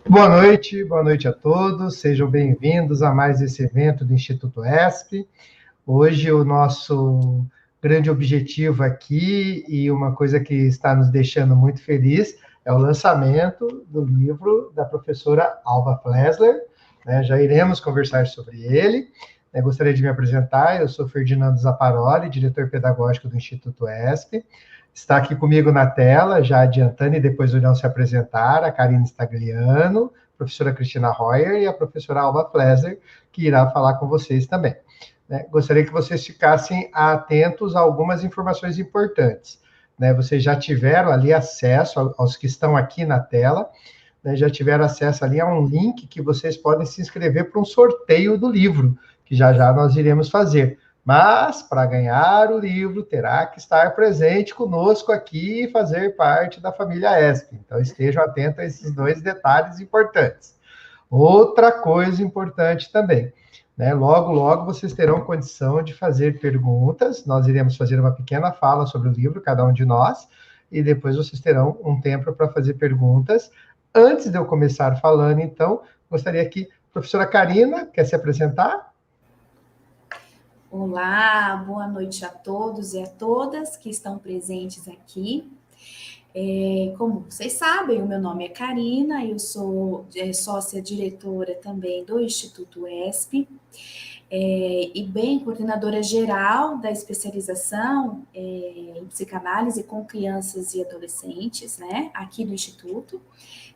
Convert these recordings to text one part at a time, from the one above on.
Boa noite a todos, sejam bem-vindos a mais esse evento do Instituto ESP. Hoje o nosso grande objetivo aqui e uma coisa que está nos deixando muito feliz é o lançamento do livro da professora Alba Flesler, né? Já iremos conversar sobre ele. Gostaria de me apresentar, eu sou Ferdinando Zapparoli, diretor pedagógico do Instituto ESP. Está aqui comigo na tela, já adiantando, e depois irão se apresentar, a Karine Stagliano, a professora Cristina Royer e a professora Alba Flesler, que irá falar com vocês também. Gostaria que vocês ficassem atentos a algumas informações importantes. Vocês já tiveram ali acesso, aos que estão aqui na tela, já tiveram acesso ali a um link que vocês podem se inscrever para um sorteio do livro, que já já nós iremos fazer. Mas, para ganhar o livro, terá que estar presente conosco aqui e fazer parte da família ESP. Então, estejam atentos a esses dois detalhes importantes. Outra coisa importante também, logo, logo vocês terão condição de fazer perguntas. Nós iremos fazer uma pequena fala sobre o livro, cada um de nós, e depois vocês terão um tempo para fazer perguntas. Antes de eu começar falando, então, gostaria que a professora Karina quer se apresentar? Olá, boa noite a todos e a todas que estão presentes aqui. Como vocês sabem, o meu nome é Karina, eu sou sócia-diretora também do Instituto ESP, e bem coordenadora geral da especialização em psicanálise com crianças e adolescentes, né, aqui do Instituto,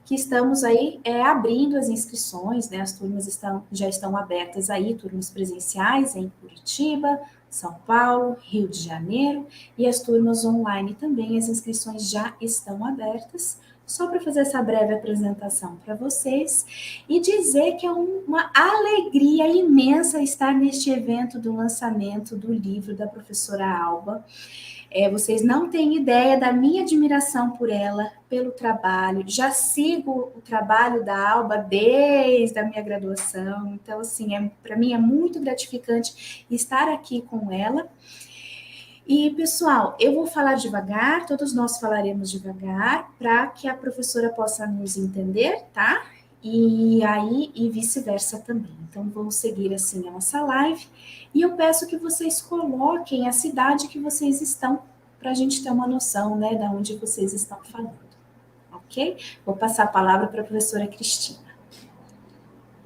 que estamos aí abrindo as inscrições, né, as turmas já estão abertas aí, turmas presenciais em Curitiba, São Paulo, Rio de Janeiro, e as turmas online também, as inscrições já estão abertas. Só para fazer essa breve apresentação para vocês e dizer que é uma alegria imensa estar neste evento do lançamento do livro da professora Alba. Vocês não têm ideia da minha admiração por ela, pelo trabalho. Já sigo o trabalho da Alba desde a minha graduação. Então, assim, para mim é muito gratificante estar aqui com ela. E, pessoal, eu vou falar devagar, todos nós falaremos devagar, para que a professora possa nos entender, tá? E vice-versa também. Então, vamos seguir assim a nossa live. E eu peço que vocês coloquem a cidade que vocês estão, para a gente ter uma noção, né, de onde vocês estão falando. Ok? Vou passar a palavra para a professora Cristina.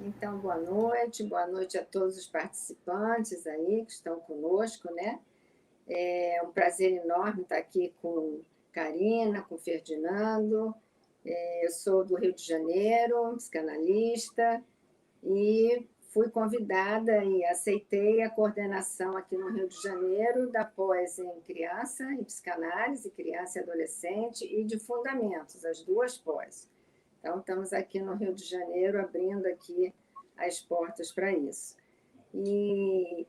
Então, boa noite a todos os participantes aí que estão conosco, né? É um prazer enorme estar aqui com Karina, com Ferdinando. Eu sou do Rio de Janeiro, psicanalista, e fui convidada e aceitei a coordenação aqui no Rio de Janeiro da pós em criança, em psicanálise, criança e adolescente, e de fundamentos, as duas pós. Então, estamos aqui no Rio de Janeiro abrindo aqui as portas para isso. E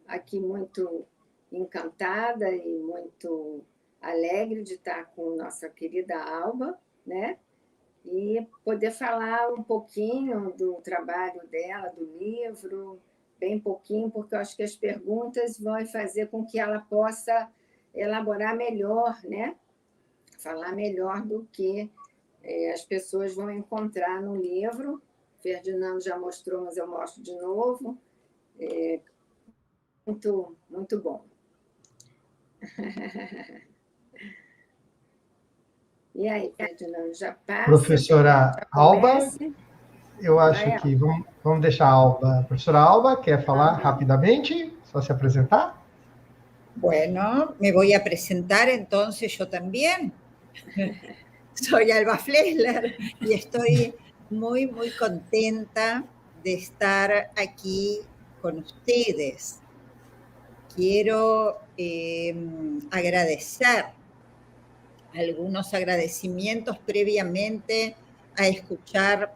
aqui muito encantada e muito alegre de estar com nossa querida Alba, né? E poder falar um pouquinho do trabalho dela, do livro, bem pouquinho, porque eu acho que as perguntas vão fazer com que ela possa elaborar melhor, né? Falar melhor do que as pessoas vão encontrar no livro. Ferdinando já mostrou, mas eu mostro de novo. Muito, muito bom. E aí, Ferdinando, já passa? Professora Alba, eu acho que vamos deixar a Alba. A professora Alba quer falar rapidamente, só se apresentar? Bueno, me voy a presentar entonces yo también. Soy Alba Flesler y estoy muy, muy contenta de estar aquí con ustedes. Quiero agradecer algunos agradecimientos previamente a escuchar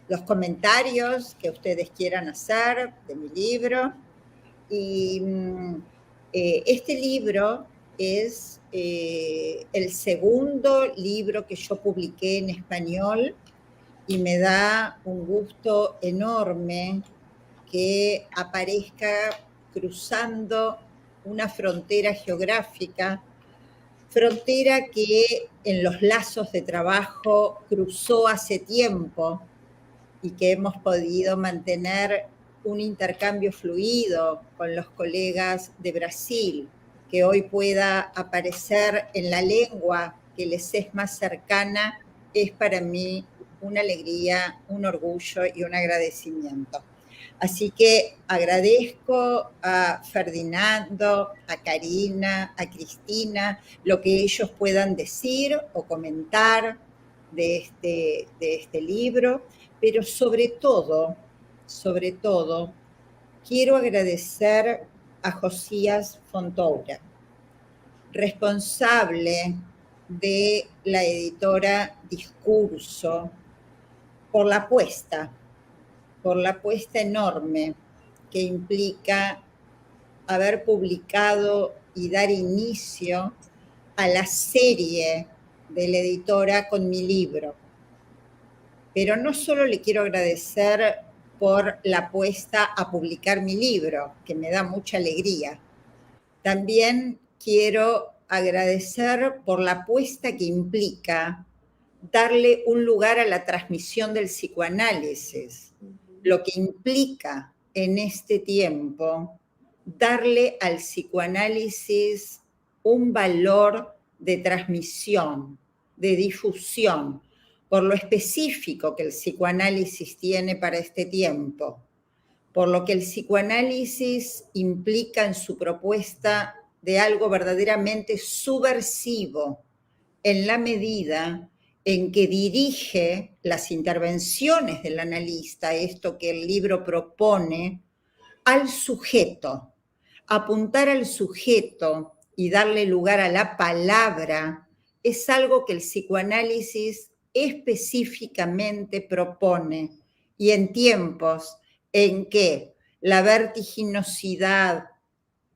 los comentarios que ustedes quieran hacer de mi libro. Y este libro es el segundo libro que yo publiqué en español y me da un gusto enorme que aparezca cruzando una frontera geográfica frontera que en los lazos de trabajo cruzó hace tiempo y que hemos podido mantener un intercambio fluido con los colegas de Brasil, que hoy pueda aparecer en la lengua que les es más cercana, es para mí una alegría, un orgullo y un agradecimiento. Así que agradezco a Ferdinando, a Karina, a Cristina, lo que ellos puedan decir o comentar de este libro, pero sobre todo, quiero agradecer a Josías Fontoura, responsable de la editora Discurso, por la apuesta enorme que implica haber publicado y dar inicio a la serie de la editora con mi libro. Pero no solo le quiero agradecer por la apuesta a publicar mi libro, que me da mucha alegría, también quiero agradecer por la apuesta que implica darle un lugar a la transmisión del psicoanálisis, lo que implica en este tiempo darle al psicoanálisis un valor de transmisión, de difusión, por lo específico que el psicoanálisis tiene para este tiempo, por lo que el psicoanálisis implica en su propuesta de algo verdaderamente subversivo, en la medida en que dirige las intervenciones del analista, esto que el libro propone, al sujeto. Apuntar al sujeto y darle lugar a la palabra es algo que el psicoanálisis específicamente propone, y en tiempos en que la vertiginosidad,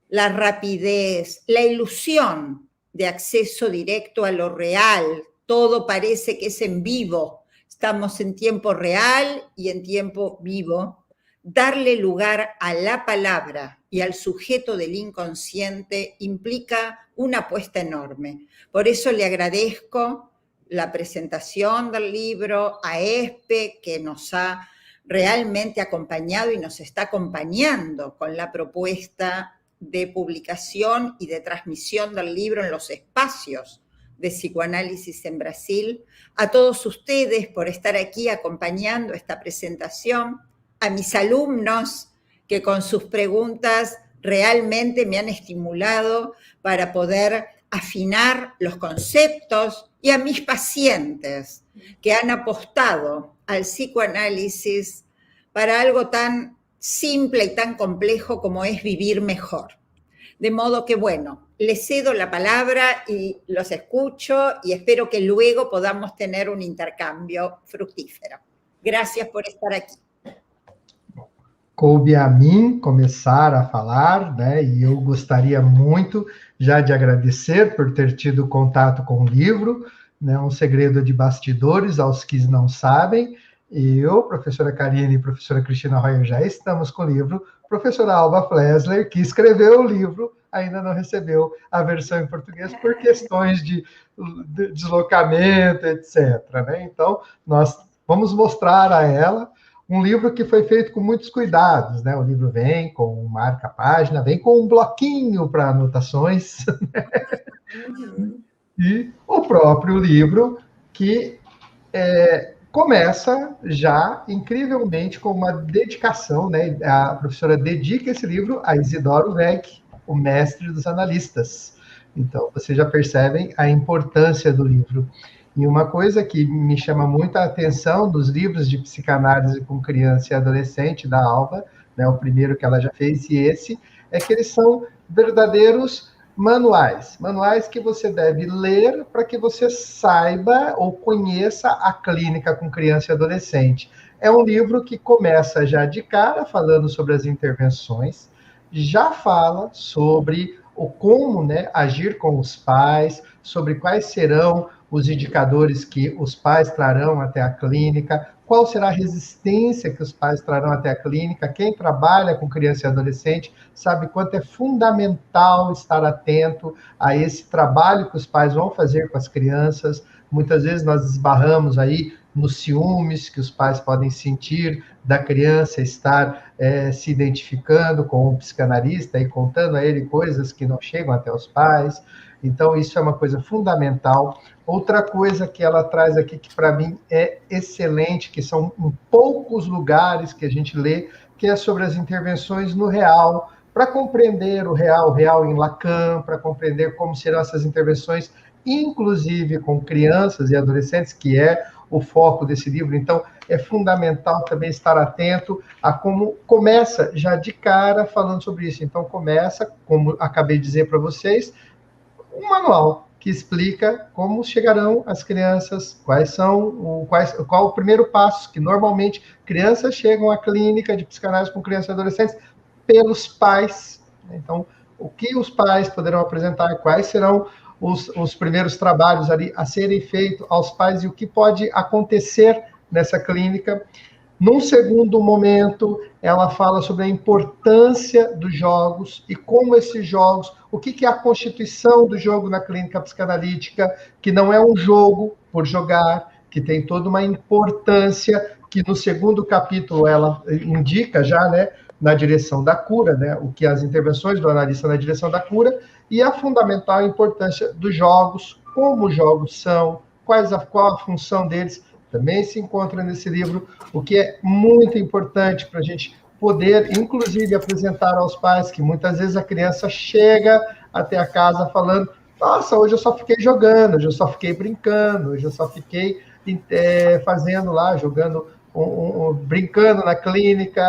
la rapidez, la ilusión de acceso directo a lo real, todo parece que es en vivo, estamos en tiempo real y en tiempo vivo, darle lugar a la palabra y al sujeto del inconsciente implica una apuesta enorme. Por eso le agradezco la presentación del libro, a ESPE, que nos ha realmente acompañado y nos está acompañando con la propuesta de publicación y de transmisión del libro en los espacios de psicoanálisis en Brasil, a todos ustedes por estar aquí acompañando esta presentación, a mis alumnos que con sus preguntas realmente me han estimulado para poder afinar los conceptos, y a mis pacientes que han apostado al psicoanálisis para algo tan simple y tan complejo como es vivir mejor. De modo que, bueno, les cedo la palabra y los escucho y espero que luego podamos tener un intercambio fructífero. Gracias por estar aqui. Coube a mim começar a falar, né? E eu gostaria muito já de agradecer por ter tido contato com o livro, né? Um segredo de bastidores aos que não sabem. Eu, professora Karina e professora Cristina Royer já estamos com o livro. Professora Alba Flesler, que escreveu o livro, ainda não recebeu a versão em português por questões de deslocamento, etc. Né? Então, nós vamos mostrar a ela um livro que foi feito com muitos cuidados. Né? O livro vem com um marca-página, vem com um bloquinho para anotações, né? E o próprio livro que começa já, incrivelmente, com uma dedicação, né? A professora dedica esse livro a Isidoro Weg, o mestre dos analistas. Então, vocês já percebem a importância do livro. E uma coisa que me chama muita atenção dos livros de psicanálise com criança e adolescente da Alba, né, o primeiro que ela já fez e esse, é que eles são verdadeiros manuais que você deve ler para que você saiba ou conheça a clínica com criança e adolescente. É um livro que começa já de cara falando sobre as intervenções, já fala sobre o como, né, agir com os pais, sobre quais serão os indicadores que os pais trarão até a clínica, qual será a resistência que os pais trarão até a clínica. Quem trabalha com criança e adolescente sabe quanto é fundamental estar atento a esse trabalho que os pais vão fazer com as crianças. Muitas vezes nós esbarramos aí nos ciúmes que os pais podem sentir da criança estar se identificando com um psicanalista e contando a ele coisas que não chegam até os pais. Então, isso é uma coisa fundamental. Outra coisa que ela traz aqui, que para mim é excelente, que são em poucos lugares que a gente lê, que é sobre as intervenções no real, para compreender o real em Lacan, para compreender como serão essas intervenções, inclusive com crianças e adolescentes, que é o foco desse livro. Então, é fundamental também estar atento a como começa já de cara falando sobre isso. Então, começa, como acabei de dizer para vocês, um manual que explica como chegarão as crianças, qual o primeiro passo, que normalmente crianças chegam à clínica de psicanálise com crianças e adolescentes pelos pais. Então, o que os pais poderão apresentar, quais serão os primeiros trabalhos ali a serem feitos aos pais e o que pode acontecer nessa clínica. Num segundo momento, ela fala sobre a importância dos jogos e como esses jogos, o que é a constituição do jogo na clínica psicanalítica, que não é um jogo por jogar, que tem toda uma importância, que no segundo capítulo ela indica já, né, na direção da cura, né, o que as intervenções do analista na direção da cura, e a fundamental importância dos jogos, como os jogos são, qual a função deles, também se encontra nesse livro, o que é muito importante para a gente poder, inclusive, apresentar aos pais, que muitas vezes a criança chega até a casa falando, nossa, hoje eu só fiquei jogando, hoje eu só fiquei brincando, hoje eu só fiquei fazendo lá, jogando, brincando na clínica,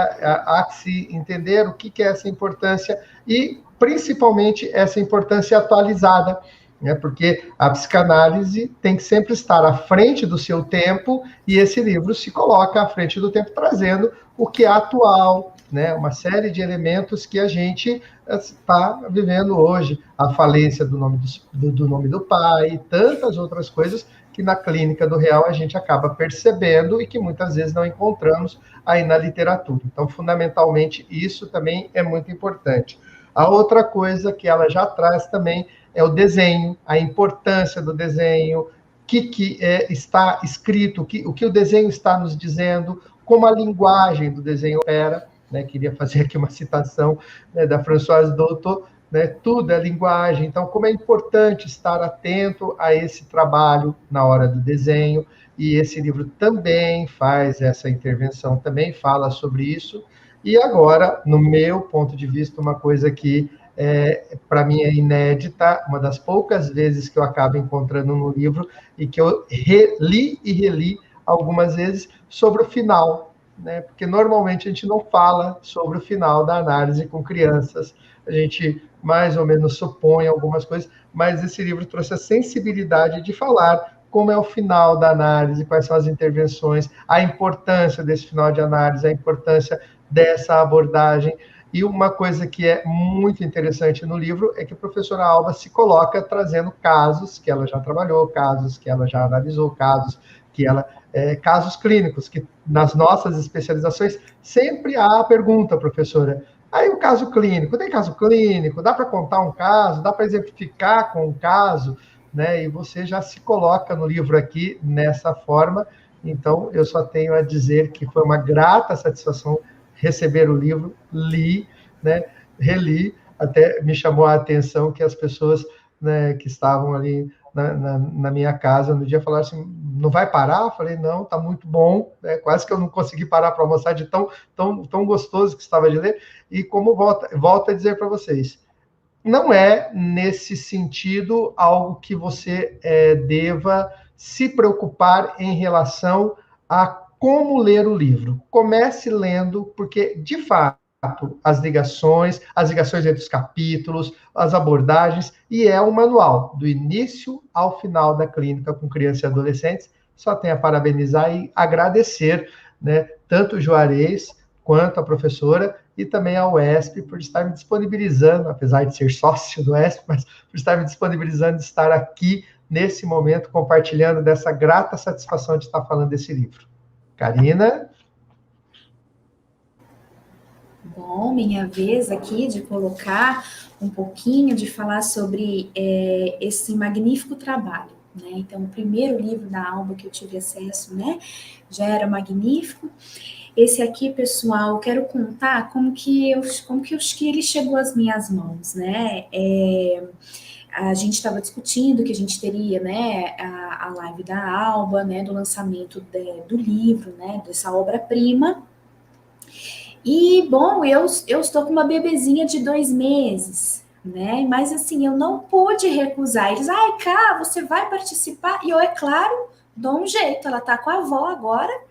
há que se entender o que é essa importância e, principalmente, essa importância atualizada, né? Porque a psicanálise tem que sempre estar à frente do seu tempo e esse livro se coloca à frente do tempo, trazendo o que é atual, né? Uma série de elementos que a gente está vivendo hoje, a falência do nome do pai e tantas outras coisas que na clínica do real a gente acaba percebendo e que muitas vezes não encontramos aí na literatura. Então, fundamentalmente, isso também é muito importante. A outra coisa que ela já traz também é o desenho, a importância do desenho, o que está escrito, o que o desenho está nos dizendo, como a linguagem do desenho opera, né? Queria fazer aqui uma citação, né, da Françoise Dolto, né? Tudo é linguagem, então como é importante estar atento a esse trabalho na hora do desenho, e esse livro também faz essa intervenção, também fala sobre isso, e agora, no meu ponto de vista, uma coisa que para mim é inédita, uma das poucas vezes que eu acabo encontrando no livro, e que eu reli e reli algumas vezes, sobre o final, né? Porque normalmente a gente não fala sobre o final da análise com crianças, a gente mais ou menos supõe algumas coisas, mas esse livro trouxe a sensibilidade de falar como é o final da análise, quais são as intervenções, a importância desse final de análise, a importância dessa abordagem. E uma coisa que é muito interessante no livro é que a professora Alba se coloca trazendo casos que ela já trabalhou, casos que ela já analisou, casos clínicos, que nas nossas especializações sempre há a pergunta, professora, aí o caso clínico, tem caso clínico, dá para contar um caso, dá para exemplificar com um caso, né? E você já se coloca no livro aqui nessa forma, então eu só tenho a dizer que foi uma grata satisfação receber o livro, li, né, reli, até me chamou a atenção que as pessoas, né, que estavam ali na minha casa no dia falaram assim, não vai parar? Eu falei, não, está muito bom, né, quase que eu não consegui parar para almoçar de tão gostoso que estava de ler, e como volto a dizer para vocês, não é, nesse sentido, algo que você deva se preocupar em relação a como ler o livro. Comece lendo, porque, de fato, as ligações entre os capítulos, as abordagens, e é um manual, do início ao final da clínica com crianças e adolescentes. Só tenho a parabenizar e agradecer, né, tanto o Juarez quanto a professora, e também ao ESP por estar me disponibilizando, apesar de ser sócio do ESP, mas por estar me disponibilizando de estar aqui nesse momento compartilhando dessa grata satisfação de estar falando desse livro. Karina? Bom, minha vez aqui de colocar um pouquinho, de falar sobre esse magnífico trabalho, né? Então, o primeiro livro da Alba que eu tive acesso, né, já era magnífico. Esse aqui, pessoal, quero contar como que ele chegou às minhas mãos, né? A gente estava discutindo que a gente teria, né, a live da Alba, né, do lançamento do livro, né, dessa obra-prima. E, bom, eu estou com uma bebezinha de 2 meses, né? Mas, assim, eu não pude recusar. Eles, ai, cá, você vai participar? E eu, é claro, dou um jeito. Ela tá com a avó agora,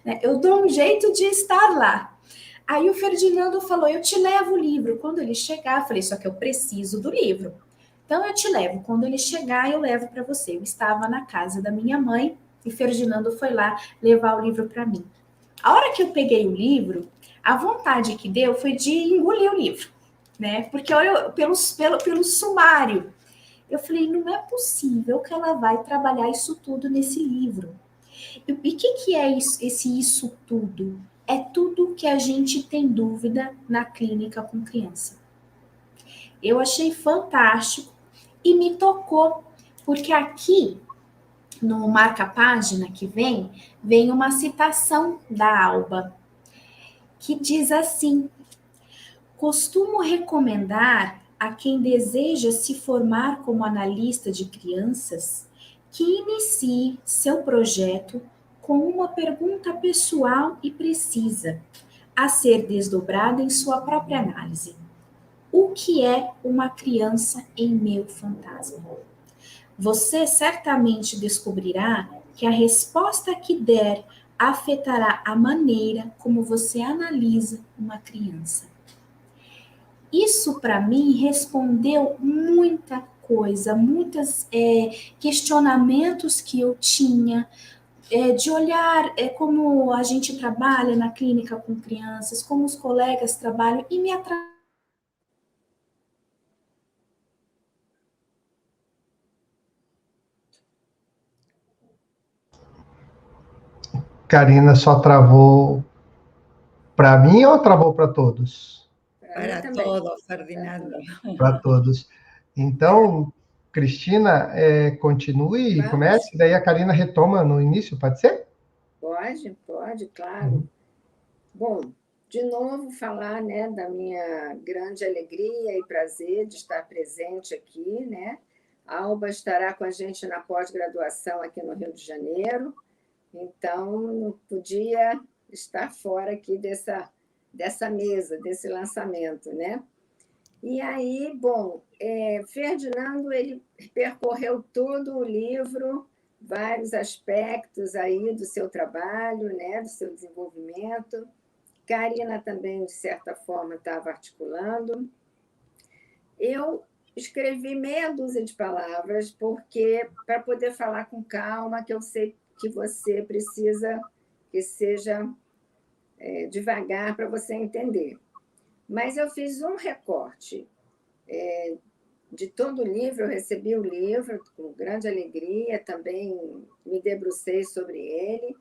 né? Eu dou um jeito de estar lá. Aí o Ferdinando falou, eu te levo o livro. Quando ele chegar, eu falei, só que eu preciso do livro. Então, eu te levo. Quando ele chegar, eu levo para você. Eu estava na casa da minha mãe e Ferdinando foi lá levar o livro para mim. A hora que eu peguei o livro, a vontade que deu foi de engolir o livro, né? Porque olha, pelo sumário, eu falei, não é possível que ela vai trabalhar isso tudo nesse livro. E o que é isso tudo? É tudo que a gente tem dúvida na clínica com criança. Eu achei fantástico e me tocou, porque aqui no marca-página que vem uma citação da Alba, que diz assim: costumo recomendar a quem deseja se formar como analista de crianças que inicie seu projeto com uma pergunta pessoal e precisa, a ser desdobrada em sua própria análise. O que é uma criança em meu fantasma? Você certamente descobrirá que a resposta que der afetará a maneira como você analisa uma criança. Isso, para mim, respondeu muita coisa, muitos questionamentos que eu tinha, de olhar como a gente trabalha na clínica com crianças, como os colegas trabalham, e me atraiu. Karina só travou para mim ou travou para todos? Para todos, Ferdinando. Para todos. Então, Cristina, continue e comece, daí a Karina retoma no início, pode ser? Pode, claro. Bom, de novo falar, né, da minha grande alegria e prazer de estar presente aqui, né? A Alba estará com a gente na pós-graduação aqui no Rio de Janeiro, então não podia estar fora aqui dessa mesa, desse lançamento, né? E aí, bom, Ferdinando, ele percorreu todo o livro, vários aspectos aí do seu trabalho, né, do seu desenvolvimento. Karina também, de certa forma, estava articulando. Eu escrevi meia dúzia de palavras, porque para poder falar com calma, que eu sei que você precisa que seja devagar para você entender. Mas eu fiz um recorte de todo o livro, eu recebi o livro com grande alegria, também me debrucei sobre ele,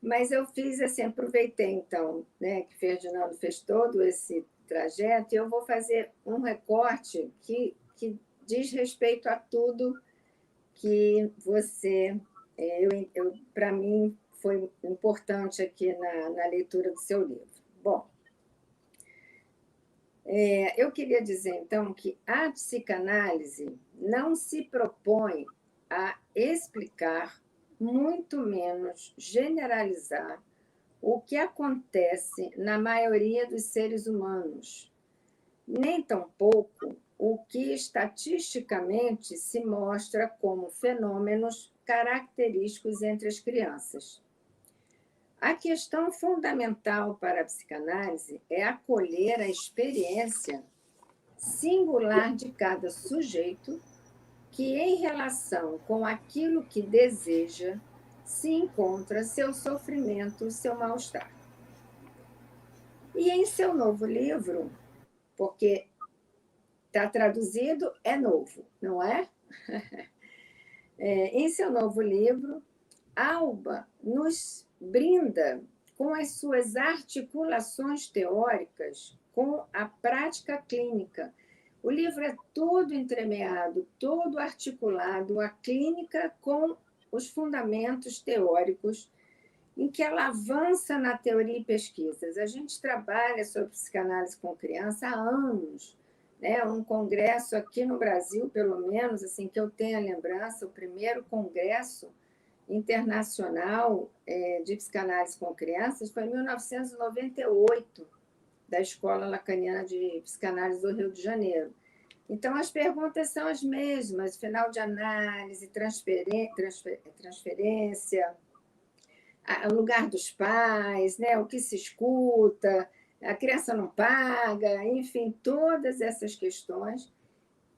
mas eu fiz assim, aproveitei então, né, que Ferdinando fez todo esse trajeto, e eu vou fazer um recorte que diz respeito a tudo que você, para mim, foi importante aqui na leitura do seu livro. Bom, eu queria dizer, então, que a psicanálise não se propõe a explicar, muito menos generalizar, o que acontece na maioria dos seres humanos, nem tampouco o que estatisticamente se mostra como fenômenos característicos entre as crianças. A questão fundamental para a psicanálise é acolher a experiência singular de cada sujeito que, em relação com aquilo que deseja, se encontra seu sofrimento, seu mal-estar. E em seu novo livro, porque está traduzido, é novo, não é? Em seu novo livro, Alba nos brinda com as suas articulações teóricas com a prática clínica. O livro é todo entremeado, todo articulado, a clínica com os fundamentos teóricos, em que ela avança na teoria e pesquisas. A gente trabalha sobre psicanálise com criança há anos, né? Um congresso aqui no Brasil, pelo menos, assim que eu tenho a lembrança, o primeiro congresso internacional de psicanálise com crianças foi em 1998, da Escola Lacaniana de Psicanálise do Rio de Janeiro. Então, as perguntas são as mesmas: final de análise, transferência, o lugar dos pais, né? O que se escuta, a criança não paga, enfim, todas essas questões,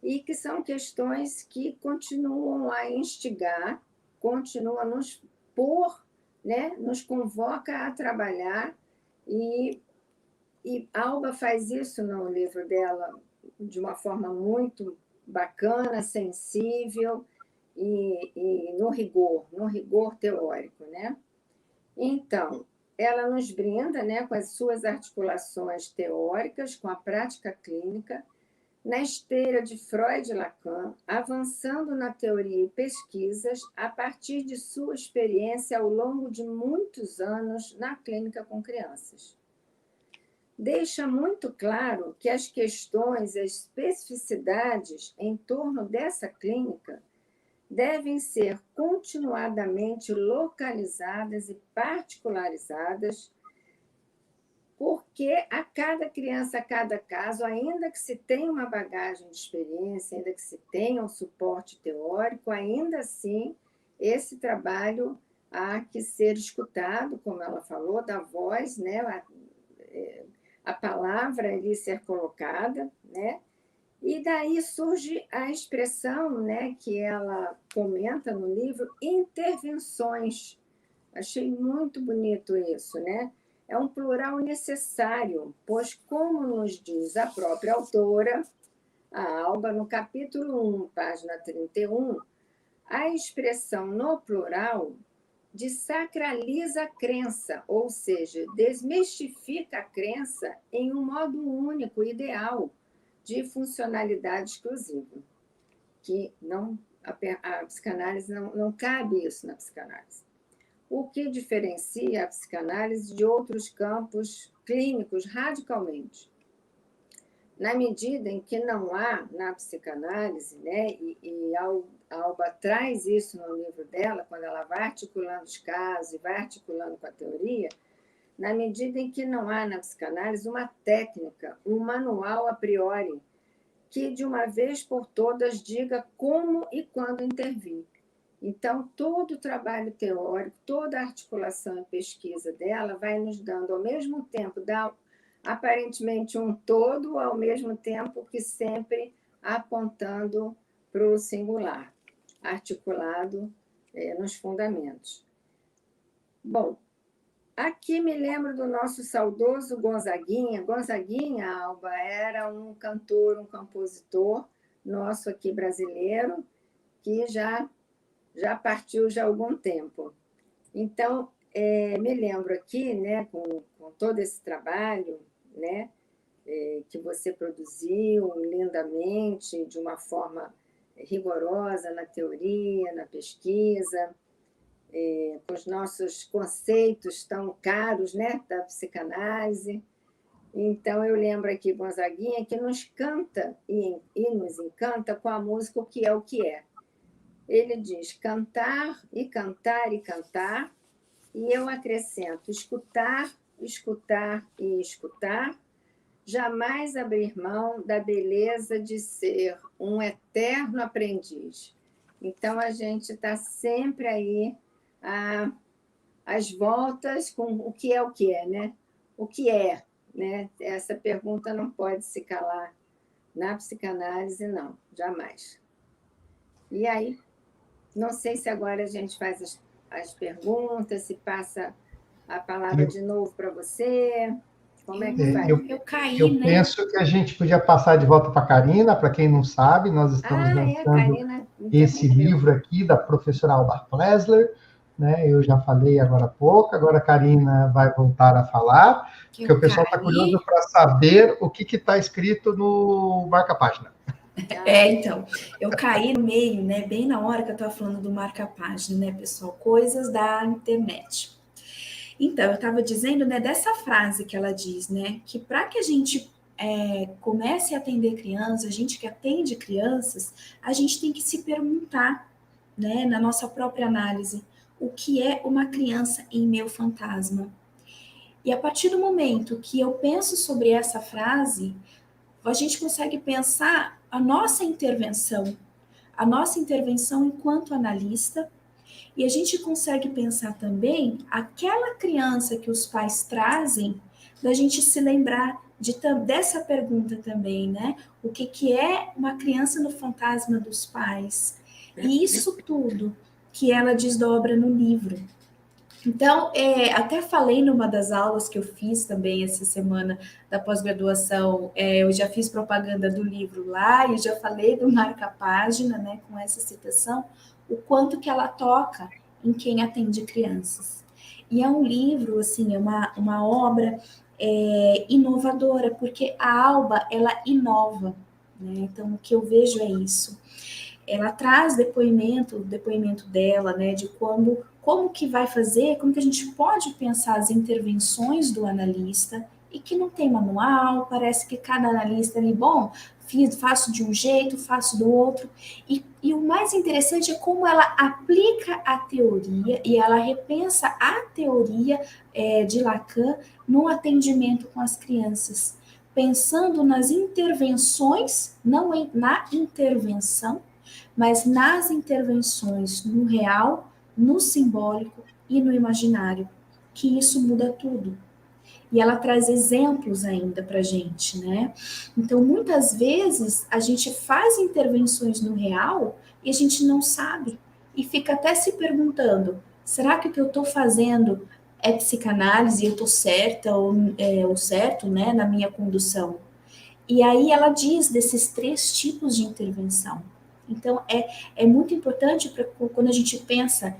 e que são questões que continuam a instigar, continuam a nos pôr, né? Nos convoca a trabalhar, e Alba faz isso no livro dela de uma forma muito bacana, sensível e no rigor teórico, né? Então, ela nos brinda, né, com as suas articulações teóricas, com a prática clínica, na esteira de Freud e Lacan, avançando na teoria e pesquisas a partir de sua experiência ao longo de muitos anos na clínica com crianças. Deixa muito claro que as questões, as especificidades em torno dessa clínica devem ser continuadamente localizadas e particularizadas, porque a cada criança, a cada caso, ainda que se tenha uma bagagem de experiência, ainda que se tenha um suporte teórico, ainda assim, esse trabalho há que ser escutado, como ela falou, da voz, né? A palavra ali ser colocada, né? E daí surge a expressão, né, que ela comenta no livro, intervenções. Achei muito bonito isso, né? É um plural necessário, pois, como nos diz a própria autora, a Alba, no capítulo 1, página 31, a expressão no plural desacraliza a crença, ou seja, desmistifica a crença em um modo único, ideal, de funcionalidade exclusiva, que não, a psicanálise não cabe isso na psicanálise. O que diferencia a psicanálise de outros campos clínicos radicalmente. Na medida em que não há na psicanálise, né, e a Alba traz isso no livro dela, quando ela vai articulando os casos e vai articulando com a teoria, na medida em que não há na psicanálise uma técnica, um manual a priori, que de uma vez por todas diga como e quando intervir. Então, todo o trabalho teórico, toda a articulação e pesquisa dela vai nos dando, ao mesmo tempo, aparentemente um todo, ao mesmo tempo que sempre apontando para o singular, articulado nos fundamentos. Bom, aqui me lembro do nosso saudoso Gonzaguinha. Gonzaguinha, Alba, era um cantor, um compositor nosso aqui brasileiro, que já partiu já há algum tempo. Então, me lembro aqui, né, com todo esse trabalho, né, que você produziu lindamente, de uma forma rigorosa na teoria, na pesquisa, com os nossos conceitos tão caros, né, da psicanálise. Então, eu lembro aqui Gonzaguinha, que nos canta e nos encanta com a música O Que É o Que É. Ele diz cantar e cantar e cantar, e eu acrescento escutar, escutar e escutar, jamais abrir mão da beleza de ser um eterno aprendiz. Então, a gente está sempre aí às voltas com o que é, né? O que é, né? Essa pergunta não pode se calar na psicanálise, não, jamais. E aí, não sei se agora a gente faz as perguntas, se passa a palavra de novo para você. Como é que faz? Eu caí, Eu né? penso que a gente podia passar de volta para a Karina. Para quem não sabe, nós estamos lançando Karina esse interrompeu. livro aqui da professora Alba Flesler, né? Eu já falei agora há pouco, agora a Karina vai voltar a falar, porque o pessoal está curioso para saber o que está escrito no marca-página. Então, eu caí no meio, né, bem na hora que eu estava falando do marca-página, né, pessoal? Coisas da internet. Então, eu estava dizendo, né, dessa frase que ela diz, né, que para que a gente comece a atender crianças, a gente que atende crianças, a gente tem que se perguntar, né, na nossa própria análise, o que é uma criança em meu fantasma? E a partir do momento que eu penso sobre essa frase, a gente consegue pensar a nossa intervenção enquanto analista, e a gente consegue pensar também aquela criança que os pais trazem, da gente se lembrar dessa pergunta também, né? O que é uma criança no fantasma dos pais? E isso tudo que ela desdobra no livro. Então, até falei numa das aulas que eu fiz também essa semana da pós-graduação, eu já fiz propaganda do livro lá e já falei do marca-página, né, com essa citação, o quanto que ela toca em quem atende crianças. E é um livro, assim, é uma obra inovadora, porque a Alba, ela inova, né? Então, o que eu vejo é isso. Ela traz o depoimento dela, né, de como que vai fazer, como que a gente pode pensar as intervenções do analista, e que não tem manual, parece que cada analista ali, bom, faço de um jeito, faço do outro, e o mais interessante é como ela aplica a teoria, e ela repensa a teoria de Lacan no atendimento com as crianças, pensando nas intervenções, não na intervenção, mas nas intervenções no real, no simbólico e no imaginário, que isso muda tudo. E ela traz exemplos ainda para a gente, né? Então, muitas vezes, a gente faz intervenções no real e a gente não sabe. E fica até se perguntando, será que o que eu estou fazendo é psicanálise e eu estou certa ou certo, né, na minha condução? E aí ela diz desses 3 tipos de intervenção. Então, é muito importante quando a gente pensa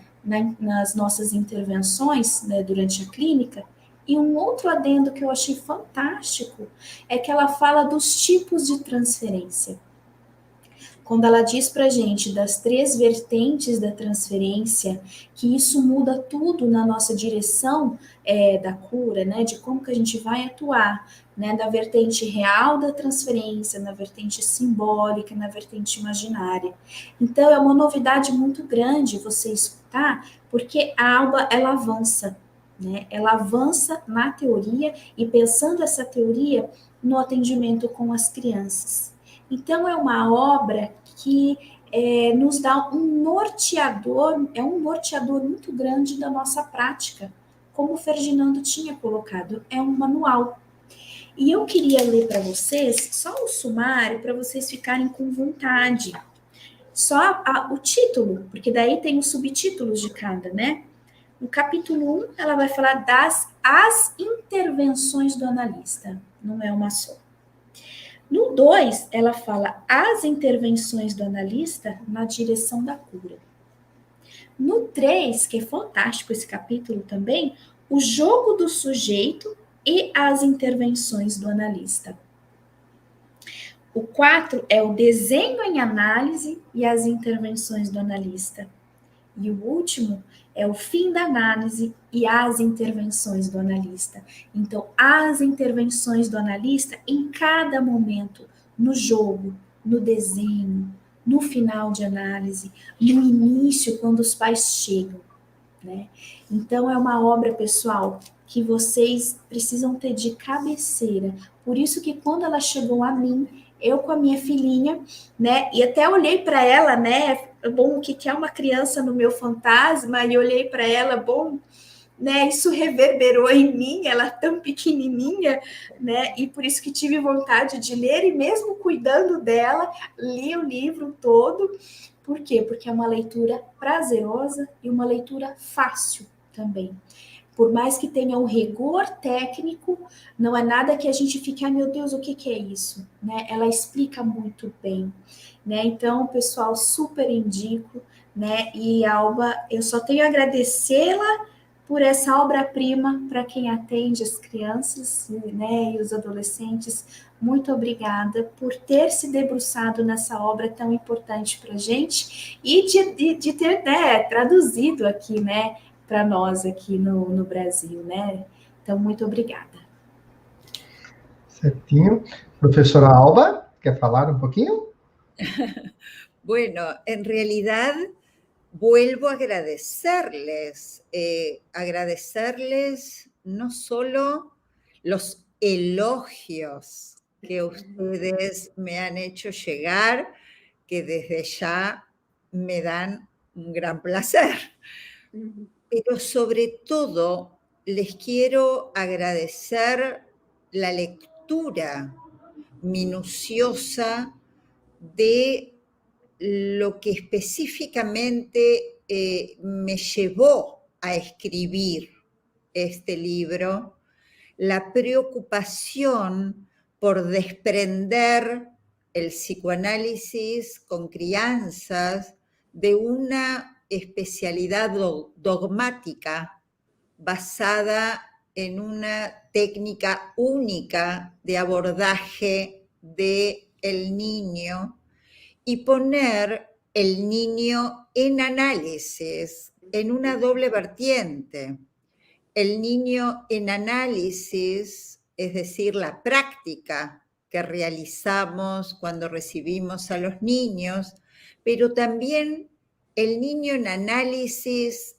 nas nossas intervenções, né, durante a clínica. E um outro adendo que eu achei fantástico é que ela fala dos tipos de transferência. Quando ela diz para a gente das 3 vertentes da transferência, que isso muda tudo na nossa direção da cura, né, de como que a gente vai atuar, né, da vertente real da transferência, na vertente simbólica, na vertente imaginária. Então, é uma novidade muito grande você escutar, porque a Alba, ela avança, né, ela avança na teoria e pensando essa teoria no atendimento com as crianças. Então, é uma obra que nos dá um norteador muito grande da nossa prática, como o Ferdinando tinha colocado, é um manual. E eu queria ler para vocês só o sumário, para vocês ficarem com vontade. Só o título, porque daí tem os subtítulos de cada, né? No capítulo 1, ela vai falar as intervenções do analista, não é uma só. No 2, ela fala as intervenções do analista na direção da cura. No 3, que é fantástico esse capítulo também, o jogo do sujeito e as intervenções do analista. O 4 é o desenho em análise e as intervenções do analista. E o último é o fim da análise e as intervenções do analista. Então, as intervenções do analista em cada momento, no jogo, no desenho, no final de análise, no início, quando os pais chegam, né? Então, é uma obra, pessoal, que vocês precisam ter de cabeceira. Por isso que quando ela chegou a mim, eu com a minha filhinha, né? E até olhei para ela, né? Bom, o que é uma criança no meu fantasma? E olhei para ela, bom, né? Isso reverberou em mim, ela tão pequenininha, né? E por isso que tive vontade de ler e mesmo cuidando dela, li o livro todo. Por quê? Porque é uma leitura prazerosa e uma leitura fácil também. por mais que tenha um rigor técnico, não é nada que a gente fique, ai meu Deus, o que é isso? Né? Ela explica muito bem, né? Então, pessoal, super indico, né? E Alba, eu só tenho a agradecê-la por essa obra-prima para quem atende as crianças, né, e os adolescentes. Muito obrigada por ter se debruçado nessa obra tão importante para a gente e de ter, né, traduzido aqui, né, para nós aqui no Brasil, né? Então, muito obrigada. Certinho. Professora Alba, quer falar um pouquinho? Bueno, en realidad vuelvo a agradecerles no solo los elogios que ustedes me han hecho llegar, que desde ya me dan un gran placer, pero sobre todo les quiero agradecer la lectura minuciosa de lo que específicamente me llevó a escribir este libro, la preocupación por desprender el psicoanálisis con crianzas de una especialidad dogmática basada en una técnica única de abordaje del niño y poner el niño en análisis, en una doble vertiente. El niño en análisis, es decir, la práctica que realizamos cuando recibimos a los niños, pero también el niño en análisis,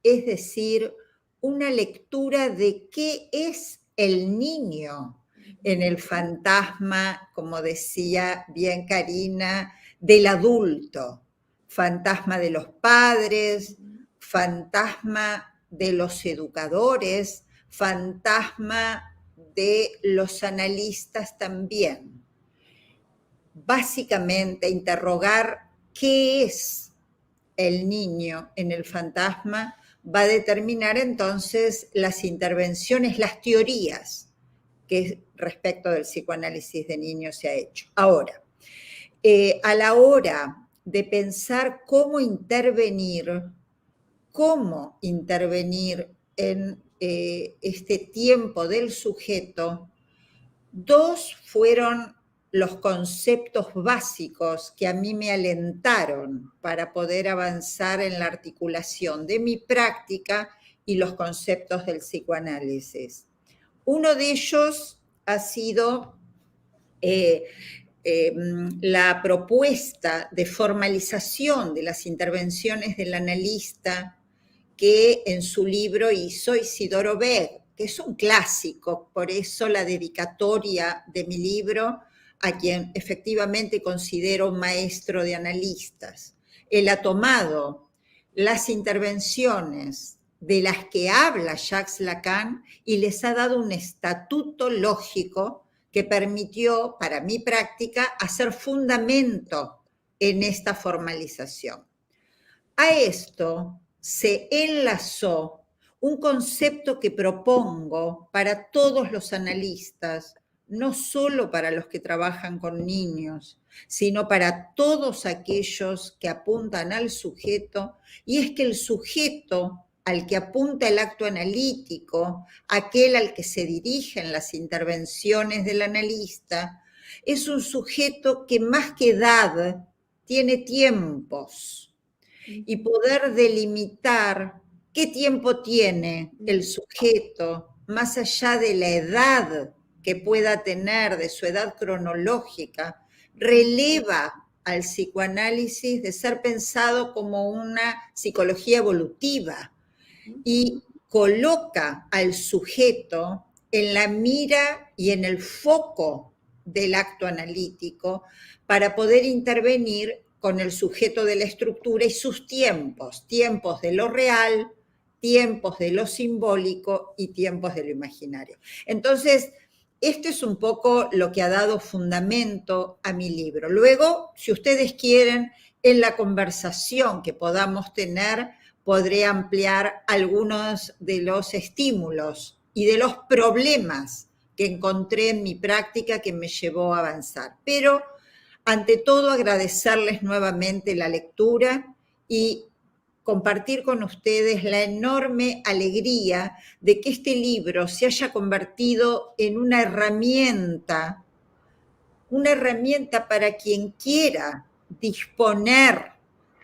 es decir, una lectura de qué es el niño en el fantasma, como decía bien Karina, del adulto, fantasma de los padres, fantasma de los educadores, fantasma de los analistas también. Básicamente, interrogar qué es el niño en el fantasma va a determinar entonces las intervenciones, las teorías que respecto del psicoanálisis de niños se ha hecho. Ahora, a la hora de pensar cómo intervenir en este tiempo del sujeto, dos fueron los conceptos básicos que a mí me alentaron para poder avanzar en la articulación de mi práctica y los conceptos del psicoanálisis. Uno de ellos ha sido la propuesta de formalización de las intervenciones del analista que en su libro hizo Isidoro Beck, que es un clásico, por eso la dedicatoria de mi libro a quien efectivamente considero un maestro de analistas. Él ha tomado las intervenciones de las que habla Jacques Lacan y les ha dado un estatuto lógico que permitió, para mi práctica, hacer fundamento en esta formalización. A esto se enlazó un concepto que propongo para todos los analistas, no solo para los que trabajan con niños, sino para todos aquellos que apuntan al sujeto, y es que el sujeto al que apunta el acto analítico, aquel al que se dirigen las intervenciones del analista, es un sujeto que más que edad tiene tiempos, y poder delimitar qué tiempo tiene el sujeto más allá de la edad que pueda tener, de su edad cronológica, releva al psicoanálisis de ser pensado como una psicología evolutiva y coloca al sujeto en la mira y en el foco del acto analítico para poder intervenir con el sujeto de la estructura y sus tiempos, tiempos de lo real, tiempos de lo simbólico y tiempos de lo imaginario. Entonces, esto es un poco lo que ha dado fundamento a mi libro. Luego, si ustedes quieren, en la conversación que podamos tener, podré ampliar algunos de los estímulos y de los problemas que encontré en mi práctica que me llevó a avanzar. Pero, ante todo, agradecerles nuevamente la lectura y compartir con ustedes la enorme alegría de que este libro se haya convertido en una herramienta para quien quiera disponer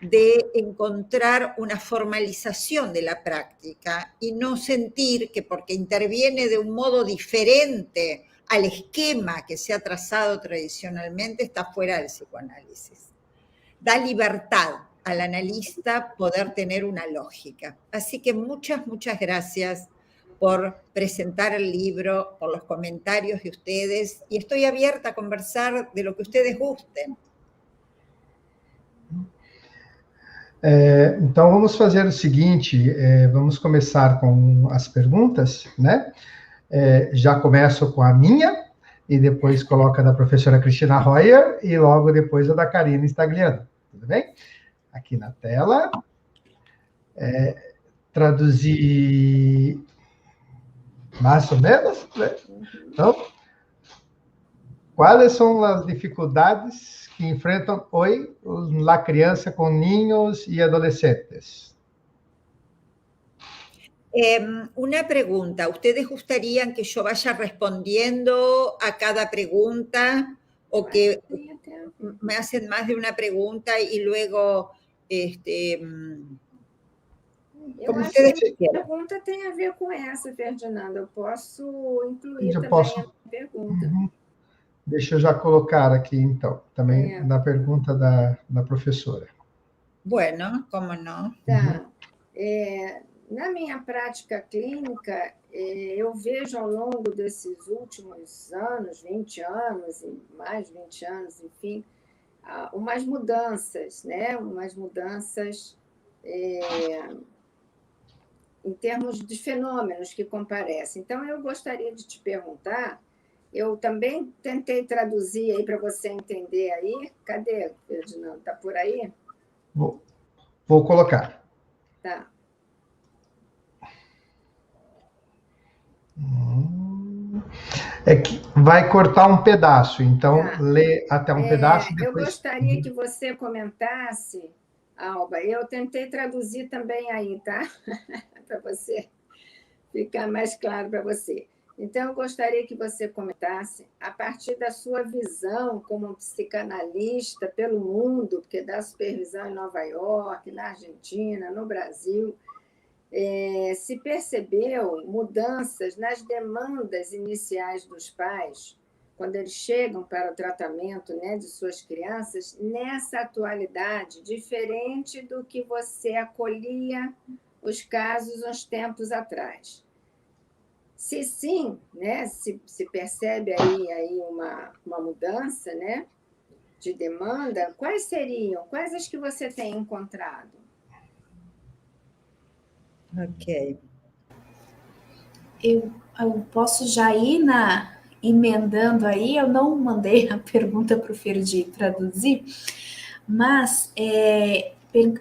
de encontrar una formalización de la práctica y no sentir que porque interviene de un modo diferente al esquema que se ha trazado tradicionalmente está fuera del psicoanálisis. Da libertad al analista poder tener una lógica. Así que muchas gracias por presentar el libro, por los comentarios de ustedes, y estoy abierta a conversar de lo que ustedes gusten. Então, vamos fazer o seguinte, vamos começar com as perguntas, né? Já começo com a minha, e depois coloco a da professora Cristina Royer, e logo depois a da Karina Stagliano, tudo bem? Aqui na tela. Traduzir mais ou menos, né? Então, quais são as dificuldades que enfrentam hoje a criança com niños e adolescentes? Una pregunta, ¿ustedes gustarían que yo vaya respondiendo a cada pregunta o que me hacen más de una pregunta y luego, Eu acho que a pergunta tem a ver com essa, Ferdinanda. Eu posso incluir também a pergunta. Deixa eu já colocar aqui, então, também na pergunta da professora. Bueno, como não? Tá. Na minha prática clínica, eu vejo ao longo desses últimos anos, 20 anos, e mais de 20 anos, enfim, umas mudanças, né? Umas mudanças em termos de fenômenos que comparecem. Então, eu gostaria de te perguntar, eu também tentei traduzir aí para você entender aí. Cadê, Ferdinando? Está por aí? Vou colocar. Tá. É que vai cortar um pedaço, então lê até um pedaço. Depois... Eu gostaria que você comentasse, Alba, eu tentei traduzir também aí, tá? Para você ficar mais claro para você. Então, eu gostaria que você comentasse, a partir da sua visão como psicanalista pelo mundo, porque dá supervisão em Nova York, na Argentina, no Brasil, se percebeu mudanças nas demandas iniciais dos pais, quando eles chegam para o tratamento, né, de suas crianças, nessa atualidade, diferente do que você acolhia os casos uns tempos atrás. Se sim, né, se percebe aí uma mudança, né, de demanda, quais seriam? Quais as que você tem encontrado? Ok. Eu posso já ir emendando aí, eu não mandei a pergunta para o Ferdi traduzir, mas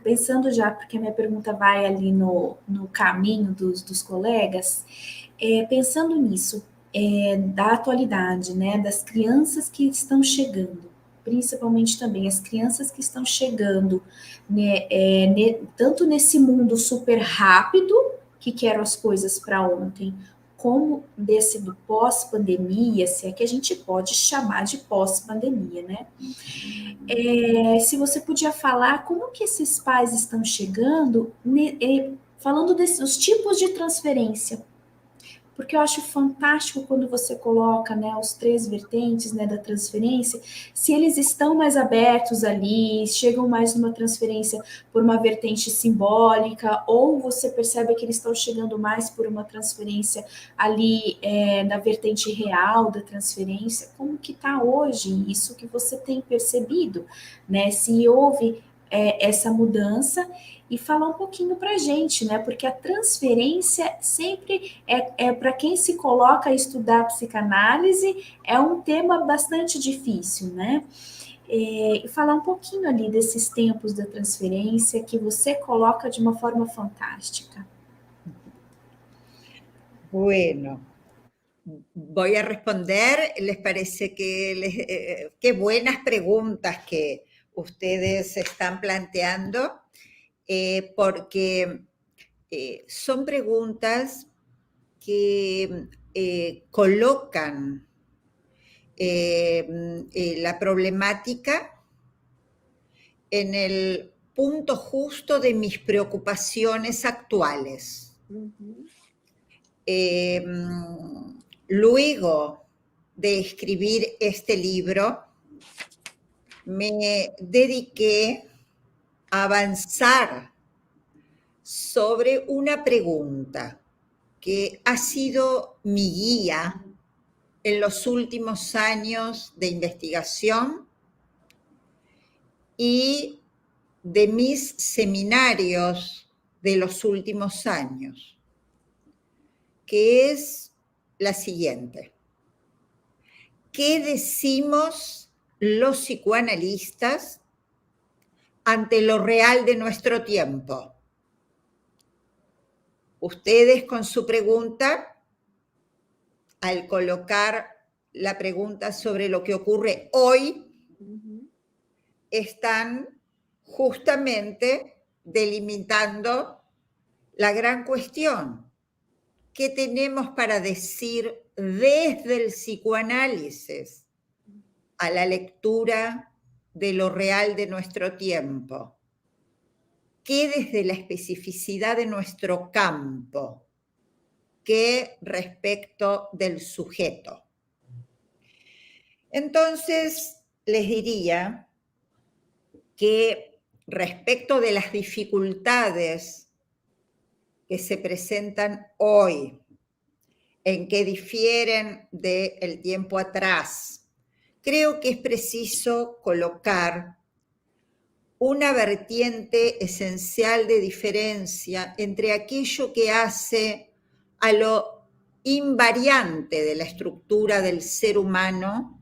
pensando já, porque a minha pergunta vai ali no caminho dos colegas, pensando nisso, da atualidade, né, das crianças que estão chegando, principalmente também as crianças que estão chegando, né, tanto nesse mundo super rápido, que quero as coisas para ontem, como do pós-pandemia, se é que a gente pode chamar de pós-pandemia, né? Se você podia falar como que esses pais estão chegando, falando dos tipos de transferência, porque eu acho fantástico quando você coloca, né, os 3 vertentes, né, da transferência, se eles estão mais abertos ali, chegam mais numa transferência por uma vertente simbólica, ou você percebe que eles estão chegando mais por uma transferência ali na vertente real da transferência. Como que está hoje isso que você tem percebido, né? Se houve essa mudança, e falar um pouquinho para a gente, né? Porque a transferência sempre para quem se coloca a estudar psicanálise, é um tema bastante difícil, né? e falar um pouquinho ali desses tempos da transferência que você coloca de uma forma fantástica. Bueno, voy a responder. ¿Les parece qué buenas preguntas que ustedes están planteando? Porque son preguntas que colocan la problemática en el punto justo de mis preocupaciones actuales. Luego de escribir este libro, me dediqué a avanzar sobre una pregunta que ha sido mi guía en los últimos años de investigación y de mis seminarios de los últimos años, que es la siguiente. ¿Qué decimos los psicoanalistas ante lo real de nuestro tiempo? Ustedes con su pregunta, al colocar la pregunta sobre lo que ocurre hoy, están justamente delimitando la gran cuestión. ¿Qué tenemos para decir desde el psicoanálisis a la lectura de lo real de nuestro tiempo? ¿Qué desde la especificidad de nuestro campo? ¿Qué respecto del sujeto? Entonces, les diría que respecto de las dificultades que se presentan hoy, en que difieren del tiempo atrás, creo que es preciso colocar una vertiente esencial de diferencia entre aquello que hace a lo invariante de la estructura del ser humano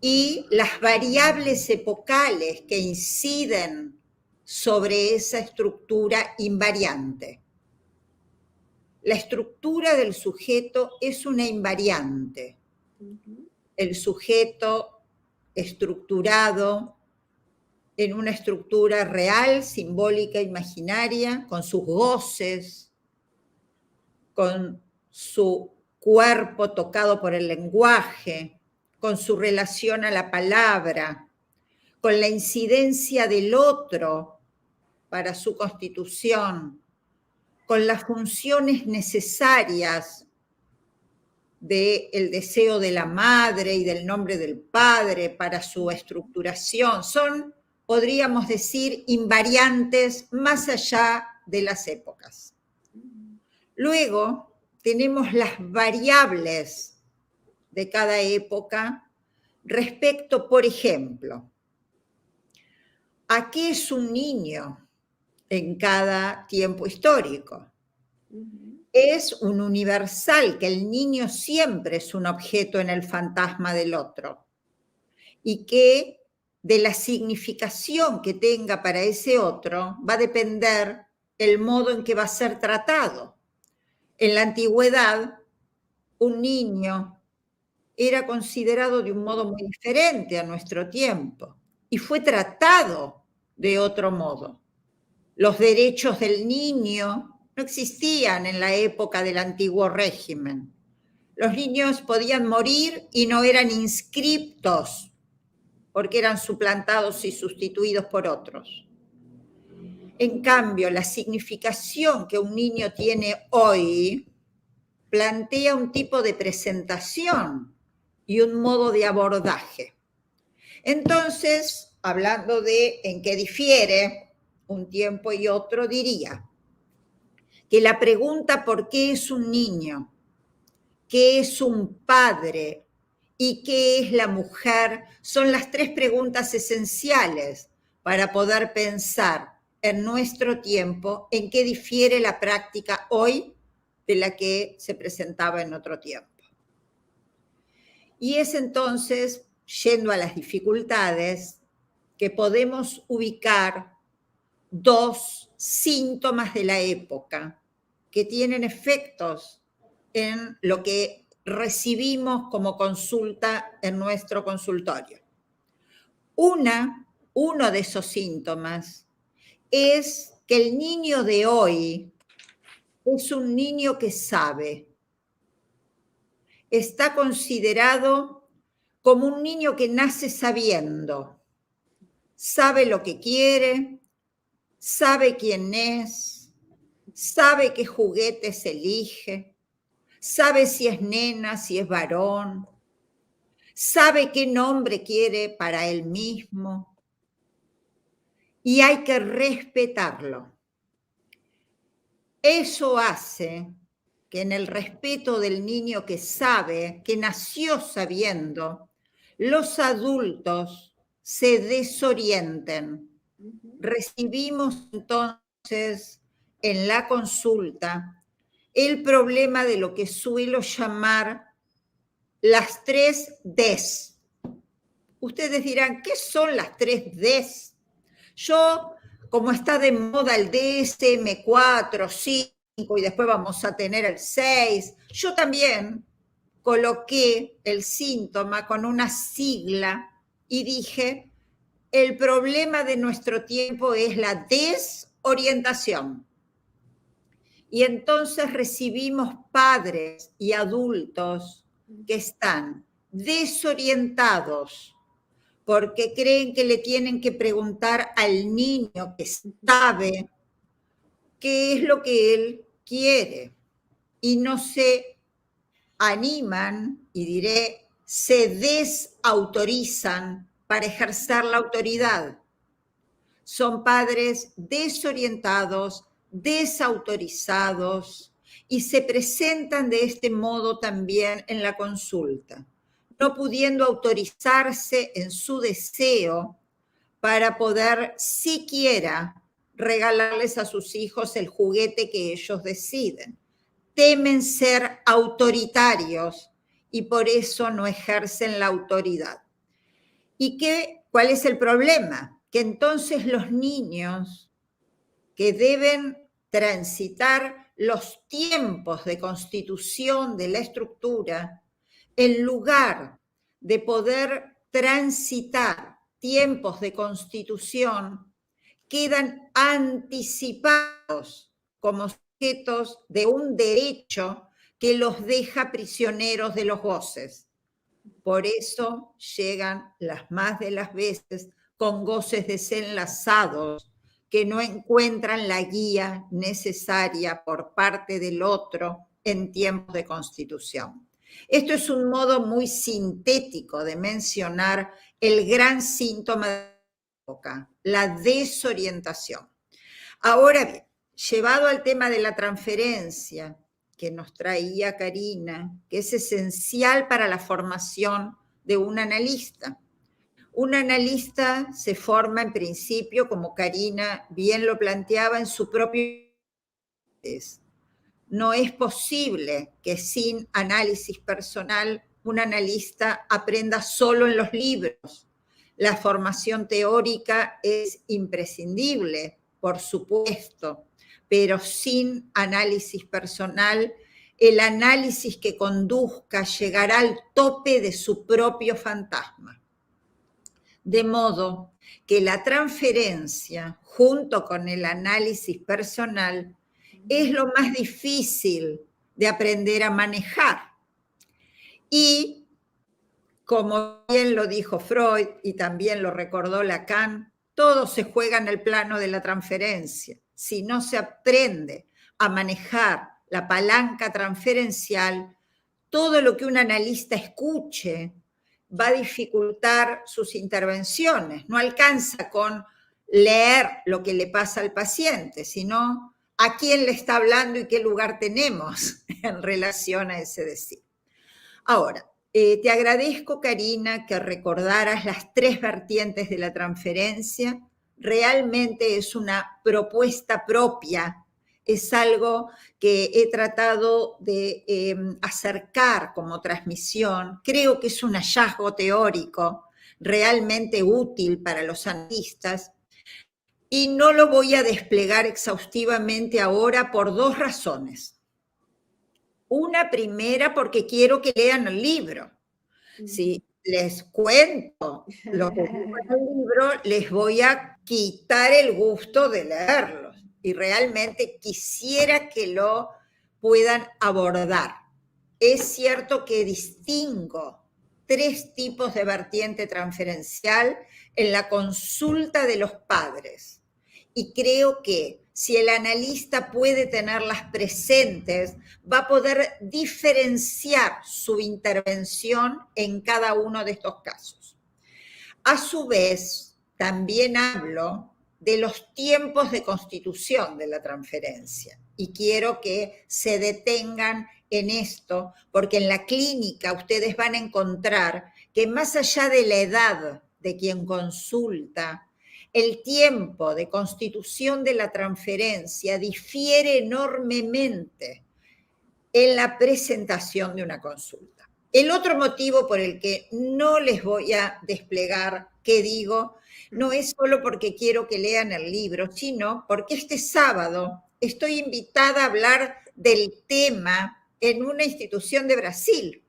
y las variables epocales que inciden sobre esa estructura invariante. La estructura del sujeto es una invariante. El sujeto estructurado en una estructura real, simbólica, imaginaria, con sus goces, con su cuerpo tocado por el lenguaje, con su relación a la palabra, con la incidencia del otro para su constitución, con las funciones necesarias del deseo de la madre y del nombre del padre para su estructuración. Son, podríamos decir, invariantes más allá de las épocas. Luego tenemos las variables de cada época respecto, por ejemplo, a qué es un niño en cada tiempo histórico. Es un universal, que el niño siempre es un objeto en el fantasma del otro y que de la significación que tenga para ese otro va a depender el modo en que va a ser tratado. En la antigüedad, un niño era considerado de un modo muy diferente a nuestro tiempo y fue tratado de otro modo. Los derechos del niño no existían en la época del antiguo régimen. Los niños podían morir y no eran inscriptos porque eran suplantados y sustituidos por otros. En cambio, la significación que un niño tiene hoy plantea un tipo de presentación y un modo de abordaje. Entonces, hablando de en qué difiere un tiempo y otro, diría que la pregunta ¿por qué es un niño? ¿Qué es un padre? ¿Y qué es la mujer? Son las tres preguntas esenciales para poder pensar en nuestro tiempo en qué difiere la práctica hoy de la que se presentaba en otro tiempo. Y es entonces yendo a las dificultades, que podemos ubicar 2 síntomas de la época que tienen efectos en lo que recibimos como consulta en nuestro consultorio. Uno de esos síntomas es que el niño de hoy es un niño que sabe. Está considerado como un niño que nace sabiendo. Sabe lo que quiere, sabe quién es, sabe qué juguetes elige, sabe si es nena, si es varón, sabe qué nombre quiere para él mismo. Y hay que respetarlo. Eso hace que en el respeto del niño que sabe, que nació sabiendo, los adultos se desorienten. Recibimos entonces en la consulta el problema de lo que suelo llamar las 3 Ds. Ustedes dirán, ¿qué son las 3 Ds? Yo, como está de moda el DSM-4, 5 y después vamos a tener el 6, yo también coloqué el síntoma con una sigla y dije, el problema de nuestro tiempo es la desorientación. Y entonces recibimos padres y adultos que están desorientados porque creen que le tienen que preguntar al niño que sabe qué es lo que él quiere y no se animan, y diré, se desautorizan para ejercer la autoridad. Son padres desorientados, desautorizados y se presentan de este modo también en la consulta, no pudiendo autorizarse en su deseo para poder siquiera regalarles a sus hijos el juguete que ellos deciden. Temen ser autoritarios y por eso no ejercen la autoridad. ¿Y cuál es el problema? Que entonces los niños que deben transitar los tiempos de constitución de la estructura, en lugar de poder transitar tiempos de constitución, quedan anticipados como sujetos de un derecho que los deja prisioneros de los goces. Por eso llegan las más de las veces con goces desenlazados que no encuentran la guía necesaria por parte del otro en tiempos de constitución. Esto es un modo muy sintético de mencionar el gran síntoma de la época, la desorientación. Ahora bien, llevado al tema de la transferencia que nos traía Karina, que es esencial para la formación de un analista. Un analista se forma en principio, como Karina bien lo planteaba, en su propio... No es posible que sin análisis personal un analista aprenda solo en los libros. La formación teórica es imprescindible, por supuesto, pero sin análisis personal, el análisis que conduzca llegará al tope de su propio fantasma. De modo que la transferencia, junto con el análisis personal, es lo más difícil de aprender a manejar. Y, como bien lo dijo Freud y también lo recordó Lacan, todo se juega en el plano de la transferencia. Si no se aprende a manejar la palanca transferencial, todo lo que un analista escuche va a dificultar sus intervenciones. No alcanza con leer lo que le pasa al paciente, sino a quién le está hablando y qué lugar tenemos en relación a ese decir. Ahora, te agradezco, Karina, que recordaras las 3 vertientes de la transferencia. Realmente es una propuesta propia es algo que he tratado de acercar como transmisión. Creo que es un hallazgo teórico realmente útil para los analistas y no lo voy a desplegar exhaustivamente ahora por dos razones. Una primera, porque quiero que lean el libro. Si les cuento lo que digo en el libro, les voy a quitar el gusto de leerlos. Y realmente quisiera que lo puedan abordar. Es cierto que distingo 3 tipos de vertiente transferencial en la consulta de los padres. Y creo que si el analista puede tenerlas presentes, va a poder diferenciar su intervención en cada uno de estos casos. A su vez, también hablo de los tiempos de constitución de la transferencia y quiero que se detengan en esto, porque en la clínica ustedes van a encontrar que más allá de la edad de quien consulta, el tiempo de constitución de la transferencia difiere enormemente en la presentación de una consulta. El otro motivo por el que no les voy a desplegar qué digo, no es solo porque quiero que lean el libro, sino porque este sábado estoy invitada a hablar del tema en una institución de Brasil.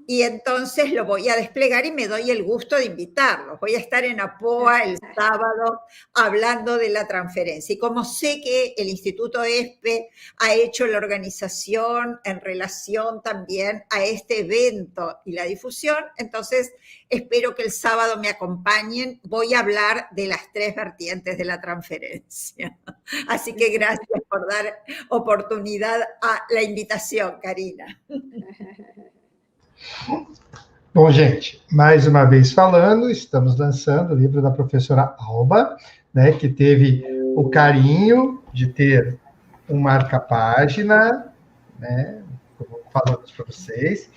Y entonces lo voy a desplegar y me doy el gusto de invitarlos. Voy a estar en APOA el sábado hablando de la transferencia. Y como sé que el Instituto ESPE ha hecho la organización en relación también a este evento y la difusión, entonces espero que el sábado me acompañen. Voy a hablar de las 3 vertientes de la transferencia. Así que gracias por dar oportunidad a la invitación, Karina. Bom, gente, mais uma vez falando, estamos lançando o livro da professora Alba, né, que teve o carinho de ter um marca-página, né, como falamos para vocês.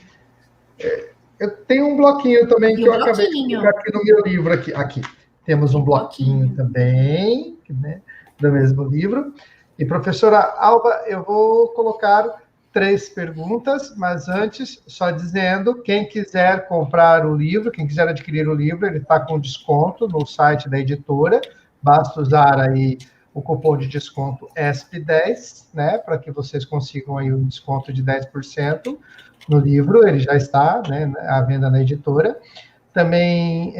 Eu tenho um bloquinho também que eu acabei de colocar aqui no meu livro. Aqui. Temos um bloquinho também, né, do mesmo livro. E, professora Alba, eu vou colocar 3 perguntas, mas antes, só dizendo, quem quiser comprar o livro, quem quiser adquirir o livro, ele está com desconto no site da editora, basta usar aí o cupom de desconto ESP10, né, para que vocês consigam aí um desconto de 10% no livro, ele já está, né, à venda na editora. Também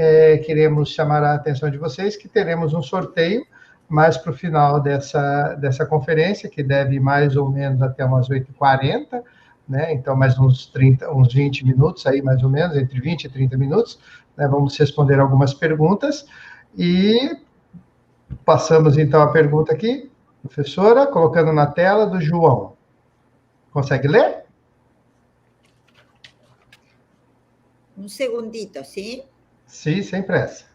queremos chamar a atenção de vocês que teremos um sorteio mais para o final dessa conferência, que deve ir mais ou menos até umas 8h40, né? Então, mais uns 20 minutos aí, mais ou menos, entre 20 e 30 minutos, né? Vamos responder algumas perguntas. E passamos, então, a pergunta aqui, professora, colocando na tela do João. Consegue ler? Un segundito, ¿sí? Sí, sem pressa.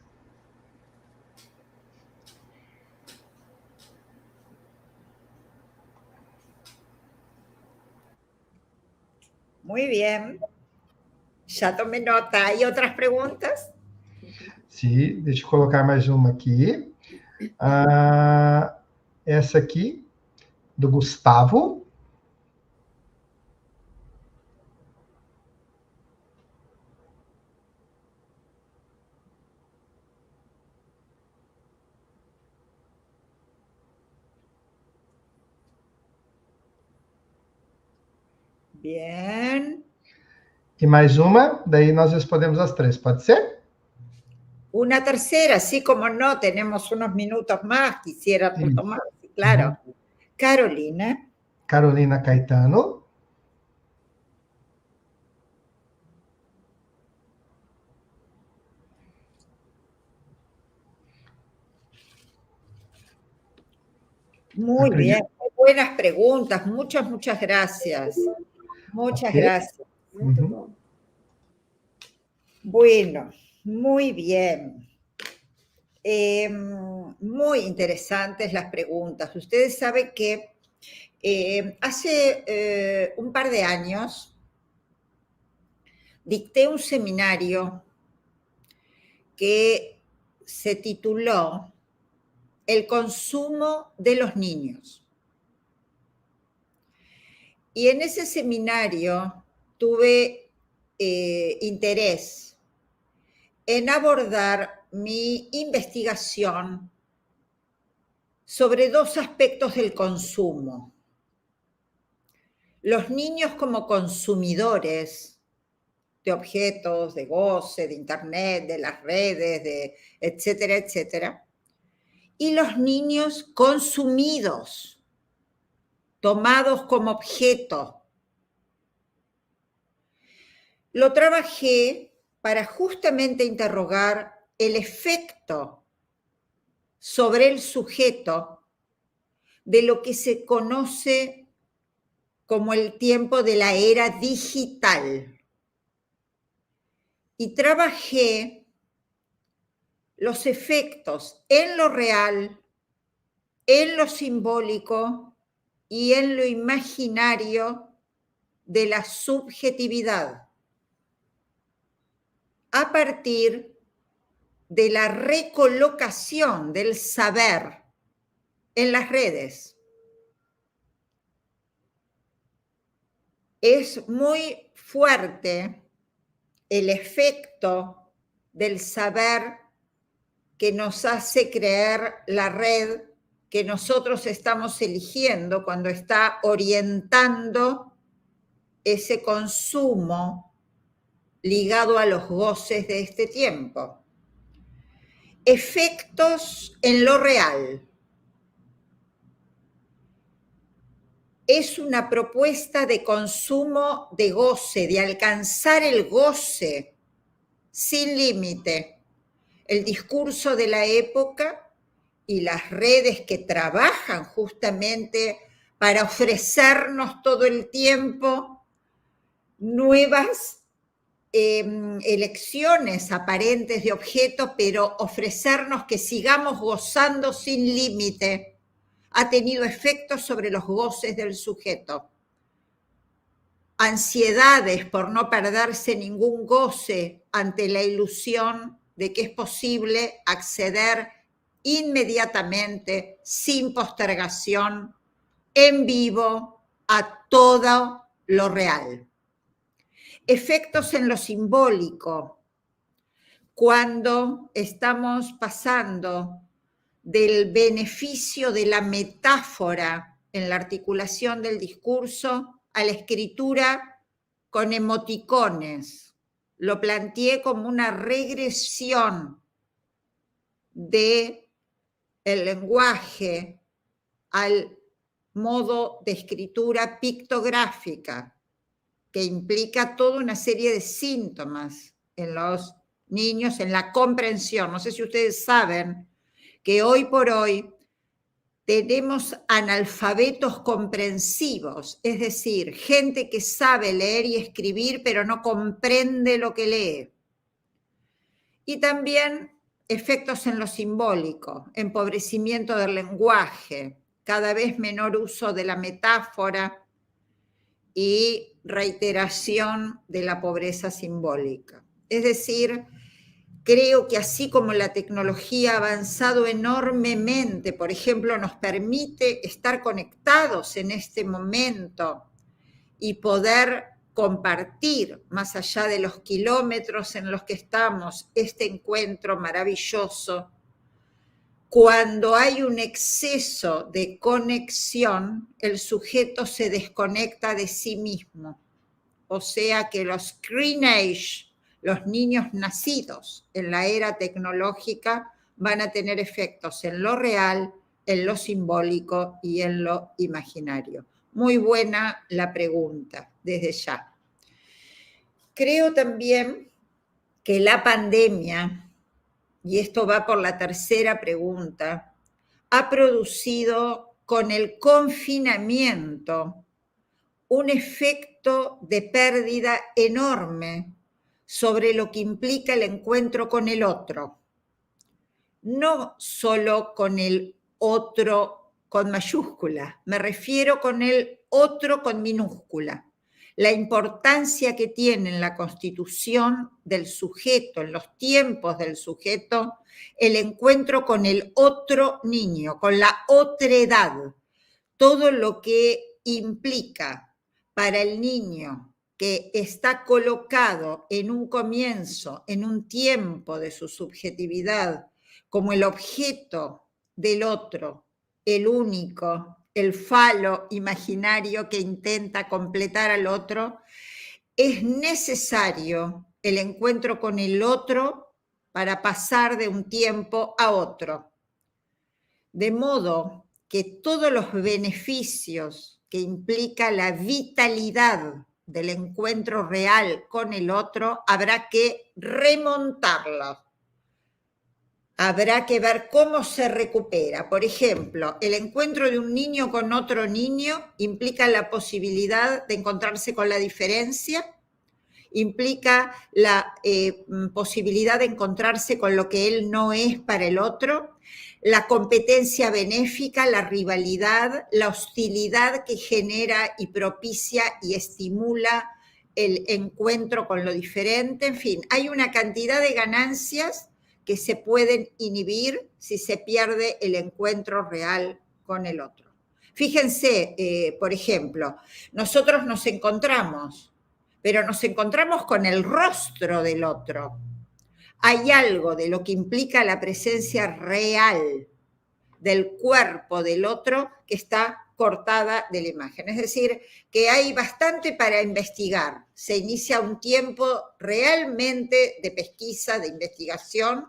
Muy bien. Já tomei nota. ¿Hay otras preguntas? Sim, deixa eu colocar mais uma aqui. Essa aqui, do Gustavo. Bien. E mais uma, daí nós respondemos as 3, pode ser? Una tercera, sí, como no, tenemos unos minutos más, quisiera tomar, claro. Carolina. Carolina Caetano. Muy bien, muy buenas preguntas, muchas gracias. Muchas gracias. Bueno, muy bien. Muy interesantes las preguntas. Ustedes saben que hace un par de años dicté un seminario que se tituló El consumo de los niños. Y en ese seminario tuve interés en abordar mi investigación sobre dos aspectos del consumo. Los niños como consumidores de objetos, de goce, de internet, de las redes, de etcétera, etcétera. Y los niños consumidos, tomados como objeto. Lo trabajé para justamente interrogar el efecto sobre el sujeto de lo que se conoce como el tiempo de la era digital. Y trabajé los efectos en lo real, en lo simbólico y en lo imaginario de la subjetividad, a partir de la recolocación del saber en las redes. Es muy fuerte el efecto del saber que nos hace creer la red que nosotros estamos eligiendo cuando está orientando ese consumo ligado a los goces de este tiempo. Efectos en lo real. Es una propuesta de consumo de goce, de alcanzar el goce sin límite. El discurso de la época y las redes que trabajan justamente para ofrecernos todo el tiempo nuevas elecciones aparentes de objeto, pero ofrecernos que sigamos gozando sin límite, ha tenido efectos sobre los goces del sujeto. Ansiedades por no perderse ningún goce ante la ilusión de que es posible acceder inmediatamente, sin postergación, en vivo, a todo lo real. Efectos en lo simbólico. Cuando estamos pasando del beneficio de la metáfora en la articulación del discurso a la escritura con emoticones. Lo planteé como una regresión del lenguaje al modo de escritura pictográfica, que implica toda una serie de síntomas en los niños, en la comprensión. No sé si ustedes saben que hoy por hoy tenemos analfabetos comprensivos, es decir, gente que sabe leer y escribir, pero no comprende lo que lee. Y también efectos en lo simbólico, empobrecimiento del lenguaje, cada vez menor uso de la metáfora y reiteración de la pobreza simbólica. Es decir, creo que así como la tecnología ha avanzado enormemente, por ejemplo, nos permite estar conectados en este momento y poder compartir, más allá de los kilómetros en los que estamos, este encuentro maravilloso. Cuando hay un exceso de conexión, el sujeto se desconecta de sí mismo. O sea que los screen age, los niños nacidos en la era tecnológica, van a tener efectos en lo real, en lo simbólico y en lo imaginario. Muy buena la pregunta, desde ya. Creo también que la pandemia, y esto va por la tercera pregunta, ha producido con el confinamiento un efecto de pérdida enorme sobre lo que implica el encuentro con el otro. No solo con el otro con mayúscula, me refiero con el otro con minúscula. La importancia que tiene en la constitución del sujeto, en los tiempos del sujeto, el encuentro con el otro niño, con la otredad, todo lo que implica para el niño que está colocado en un comienzo, en un tiempo de su subjetividad, como el objeto del otro, el único, el falo imaginario que intenta completar al otro, es necesario el encuentro con el otro para pasar de un tiempo a otro. De modo que todos los beneficios que implica la vitalidad del encuentro real con el otro, habrá que remontarlos. Habrá que ver cómo se recupera. Por ejemplo, el encuentro de un niño con otro niño implica la posibilidad de encontrarse con la diferencia, implica la posibilidad de encontrarse con lo que él no es para el otro, la competencia benéfica, la rivalidad, la hostilidad que genera y propicia y estimula el encuentro con lo diferente. En fin, hay una cantidad de ganancias que se pueden inhibir si se pierde el encuentro real con el otro. Fíjense, por ejemplo, nosotros nos encontramos, pero nos encontramos con el rostro del otro. Hay algo de lo que implica la presencia real del cuerpo del otro que está cortada de la imagen. Es decir, que hay bastante para investigar. Se inicia un tiempo realmente de pesquisa, de investigación,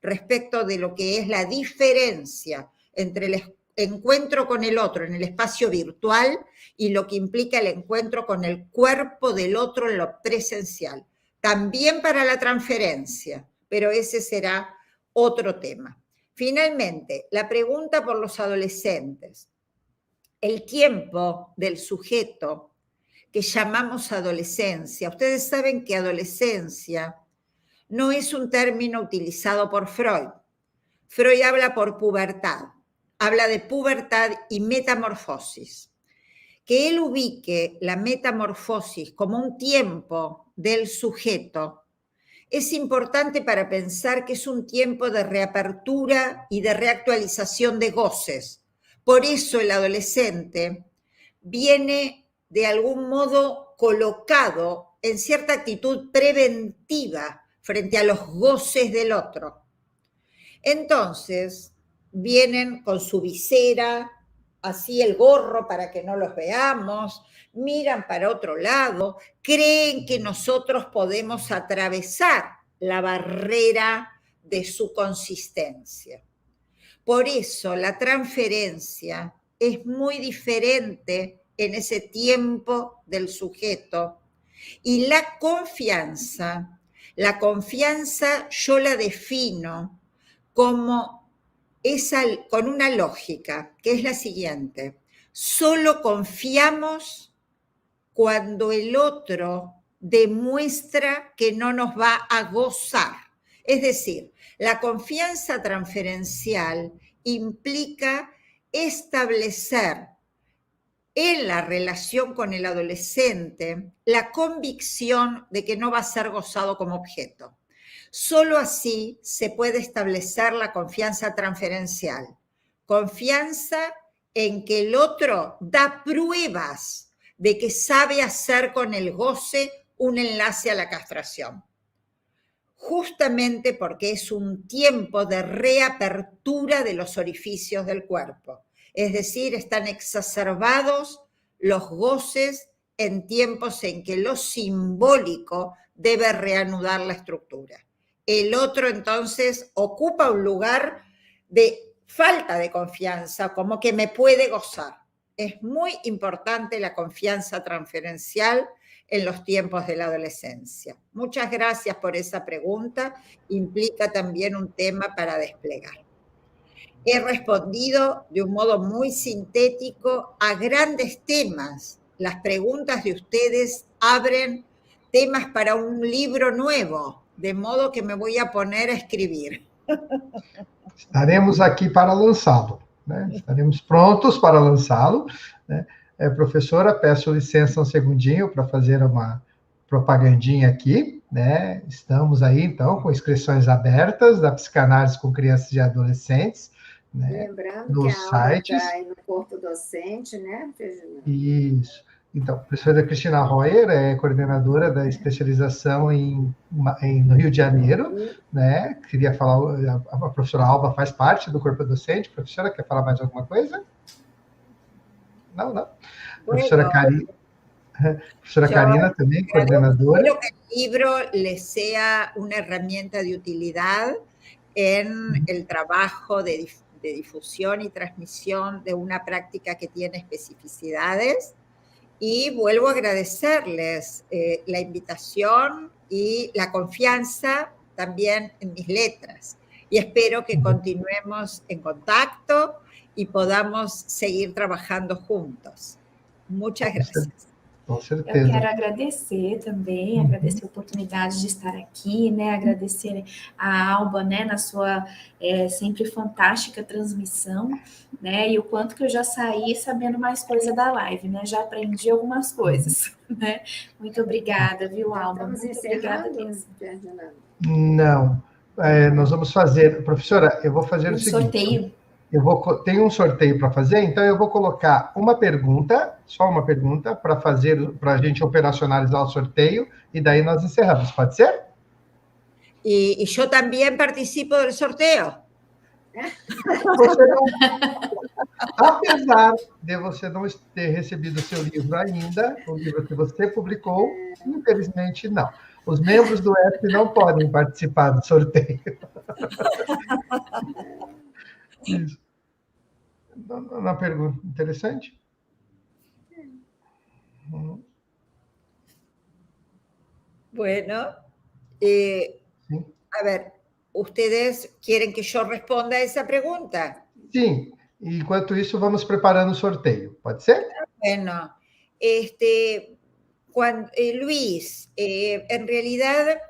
respecto de lo que es la diferencia entre el encuentro con el otro en el espacio virtual y lo que implica el encuentro con el cuerpo del otro en lo presencial. También para la transferencia, pero ese será otro tema. Finalmente, la pregunta por los adolescentes. El tiempo del sujeto que llamamos adolescencia. Ustedes saben que adolescencia no es un término utilizado por Freud. Freud habla por pubertad. Habla de pubertad y metamorfosis. Que él ubique la metamorfosis como un tiempo del sujeto es importante para pensar que es un tiempo de reapertura y de reactualización de goces. Por eso el adolescente viene de algún modo colocado en cierta actitud preventiva frente a los goces del otro. Entonces, vienen con su visera, así el gorro para que no los veamos, miran para otro lado, creen que nosotros podemos atravesar la barrera de su consistencia. Por eso la transferencia es muy diferente en ese tiempo del sujeto. Y la confianza yo la defino como con una lógica, que es la siguiente. Solo confiamos cuando el otro demuestra que no nos va a gozar. Es decir, la confianza transferencial implica establecer en la relación con el adolescente la convicción de que no va a ser gozado como objeto. Solo así se puede establecer la confianza transferencial. Confianza en que el otro da pruebas de que sabe hacer con el goce un enlace a la castración. Justamente porque es un tiempo de reapertura de los orificios del cuerpo. Es decir, están exacerbados los goces en tiempos en que lo simbólico debe reanudar la estructura. El otro entonces ocupa un lugar de falta de confianza, como que me puede gozar. Es muy importante la confianza transferencial en los tiempos de la adolescencia. Muchas gracias por esa pregunta. Implica también un tema para desplegar. He respondido de un modo muy sintético a grandes temas. Las preguntas de ustedes abren temas para un libro nuevo, de modo que me voy a poner a escribir. Estaremos aqui para lançá-lo, né? Estaremos prontos para lançá-lo, né? Professora, peço licença um segundinho para fazer uma propagandinha aqui, né? Estamos aí, então, com inscrições abertas da psicanálise com crianças e adolescentes, né? Lembrando nos que a aula sites. está aí no corpo docente, né, Virginia? Isso. Então, a professora Cristina Royer é coordenadora da especialização no Rio de Janeiro, né? Queria falar, a professora Alba faz parte do corpo docente. Professora, quer falar mais alguma coisa? Não, não. Professora Bueno, Karina também, coordenadora. Espero que el libro les sea una herramienta de utilidad en el trabajo de difusión y transmisión de una práctica que tiene especificidades. Y vuelvo a agradecerles la invitación y la confianza también en mis letras. Y espero que continuemos en contacto y podamos seguir trabajando juntos. Muchas gracias. Com certeza. Eu quero agradecer também, agradecer a oportunidade de estar aqui, né? Agradecer a Alba, né, na sua sempre fantástica transmissão, né? E o quanto que eu já saí sabendo mais coisa da live, né? Já aprendi algumas coisas, né? Muito obrigada, viu, Alba? Muito obrigada mesmo. Não, nós vamos fazer, professora, eu vou fazer o seguinte. Sorteio. Tenho um sorteio para fazer, então eu vou colocar uma pergunta, só uma pergunta, para a gente operacionalizar o sorteio, e daí nós encerramos, pode ser? E eu também participo do sorteio? Apesar de você não ter recebido o seu livro ainda, o livro que você publicou, infelizmente não. Os membros do ESP não podem participar do sorteio. Isso. Uma pergunta interessante. Bueno, a ver, ¿ustedes quieren que yo responda a esa pregunta? Sim, enquanto isso vamos preparando o sorteio, pode ser? Bueno, Luis, en realidad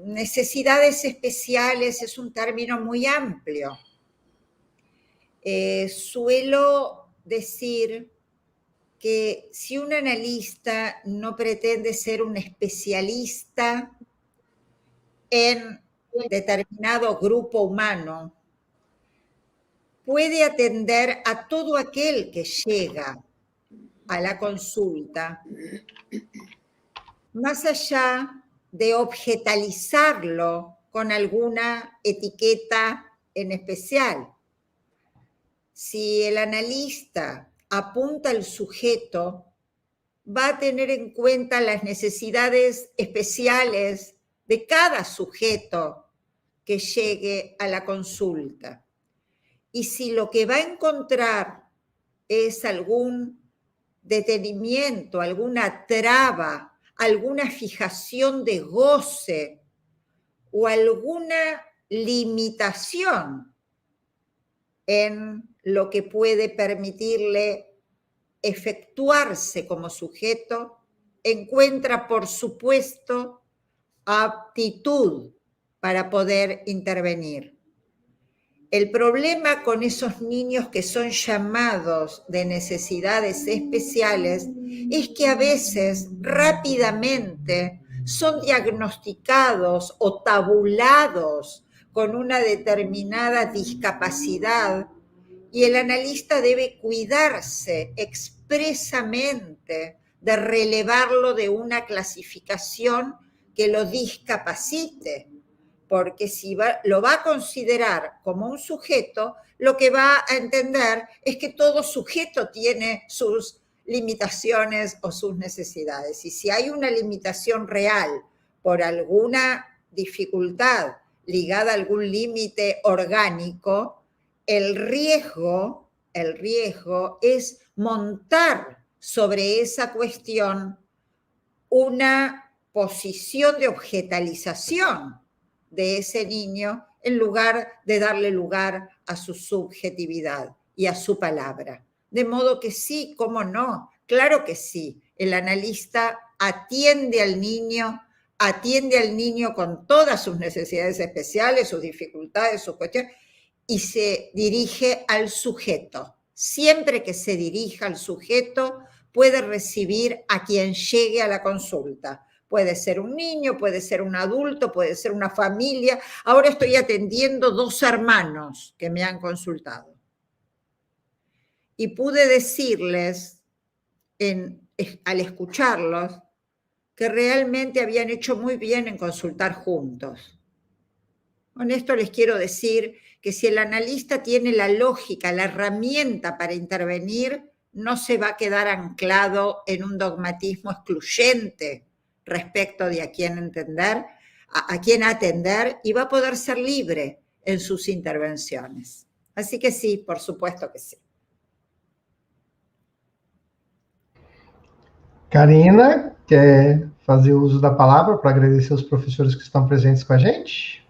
necesidades especiales es un término muy amplio. Suelo decir que si un analista no pretende ser un especialista en determinado grupo humano, puede atender a todo aquel que llega a la consulta, más allá de objetalizarlo con alguna etiqueta en especial. Si el analista apunta al sujeto, va a tener en cuenta las necesidades especiales de cada sujeto que llegue a la consulta. Y si lo que va a encontrar es algún detenimiento, alguna traba, alguna fijación de goce o alguna limitación en lo que puede permitirle efectuarse como sujeto, encuentra, por supuesto, aptitud para poder intervenir. El problema con esos niños que son llamados de necesidades especiales es que a veces rápidamente son diagnosticados o tabulados con una determinada discapacidad y el analista debe cuidarse expresamente de relevarlo de una clasificación que lo discapacite, porque si lo va a considerar como un sujeto, lo que va a entender es que todo sujeto tiene sus limitaciones o sus necesidades. Y si hay una limitación real por alguna dificultad ligada a algún límite orgánico, el riesgo es montar sobre esa cuestión una posición de objetalización de ese niño en lugar de darle lugar a su subjetividad y a su palabra. De modo que sí, ¿cómo no? Claro que sí. El analista atiende al niño con todas sus necesidades especiales, sus dificultades, sus cuestiones, y se dirige al sujeto. Siempre que se dirija al sujeto, puede recibir a quien llegue a la consulta. Puede ser un niño, puede ser un adulto, puede ser una familia. Ahora estoy atendiendo 2 hermanos que me han consultado. y pude decirles, al escucharlos, que realmente habían hecho muy bien en consultar juntos. Con esto les quiero decir que si el analista tiene la lógica, la herramienta para intervenir, no se va a quedar anclado en un dogmatismo excluyente respecto de a quién entender, a quién atender, y va a poder ser libre en sus intervenciones. Así que sí, por supuesto que sí. Karina, quer fazer uso da palavra para agradecer os professores que estão presentes com a gente?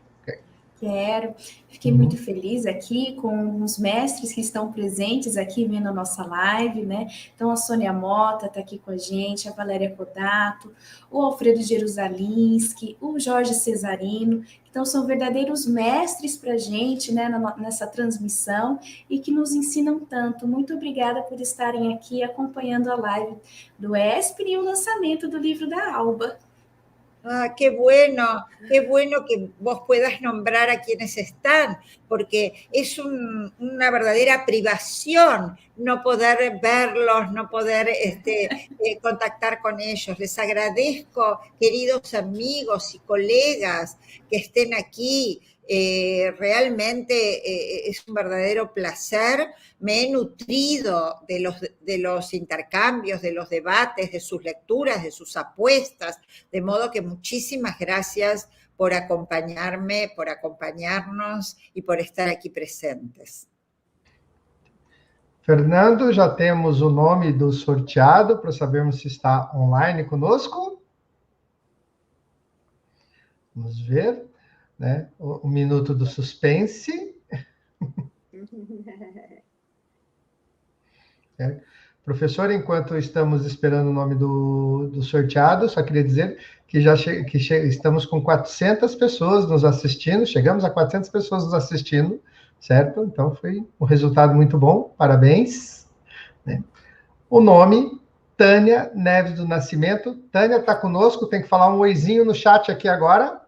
Quero. Fiquei muito feliz aqui com os mestres que estão presentes aqui vendo a nossa live, né? Então, a Sônia Mota está aqui com a gente, a Valéria Kodato, o Alfredo Jerusalinski, o Jorge Cesarino. Então, são verdadeiros mestres para a gente, né, nessa transmissão e que nos ensinam tanto. Muito obrigada por estarem aqui acompanhando a live do ESPRI e o lançamento do livro da Alba. Ah, qué bueno que vos puedas nombrar a quienes están, porque es una verdadera privación no poder verlos, no poder contactar con ellos. Les agradezco, queridos amigos y colegas, que estén aquí. Realmente es un verdadero placer. Me he nutrido de los intercambios, de los debates, de sus lecturas, de sus apuestas, de modo que muchísimas gracias por acompañarme, por acompañarnos y por estar aquí presentes. Fernando, já temos o nome do sorteado para sabermos se está online conosco. Vamos ver, né? O minuto do suspense. Professor, enquanto estamos esperando o nome do sorteado, só queria dizer que estamos com 400 pessoas nos assistindo, chegamos a 400 pessoas nos assistindo, certo? Então, foi um resultado muito bom, parabéns. Né? O nome, Tânia Neves do Nascimento. Tânia está conosco, tem que falar um oizinho no chat aqui agora.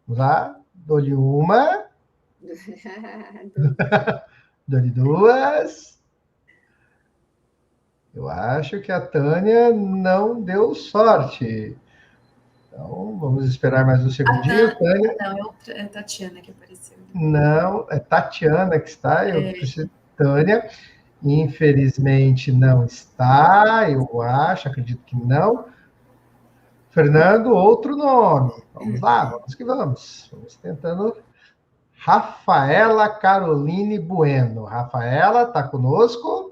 Vamos lá, dou-lhe uma. Dou-lhe duas. Eu acho que a Tânia não deu sorte. Então, vamos esperar mais um segundinho. Tânia. Não, é a Tatiana que apareceu. Não, é Tatiana que está. Eu preciso. Tânia, infelizmente, não está. Eu acho, acredito que não. Fernando, outro nome. Vamos lá, vamos que vamos. Vamos tentando. Rafaela Caroline Bueno. Rafaela, está conosco?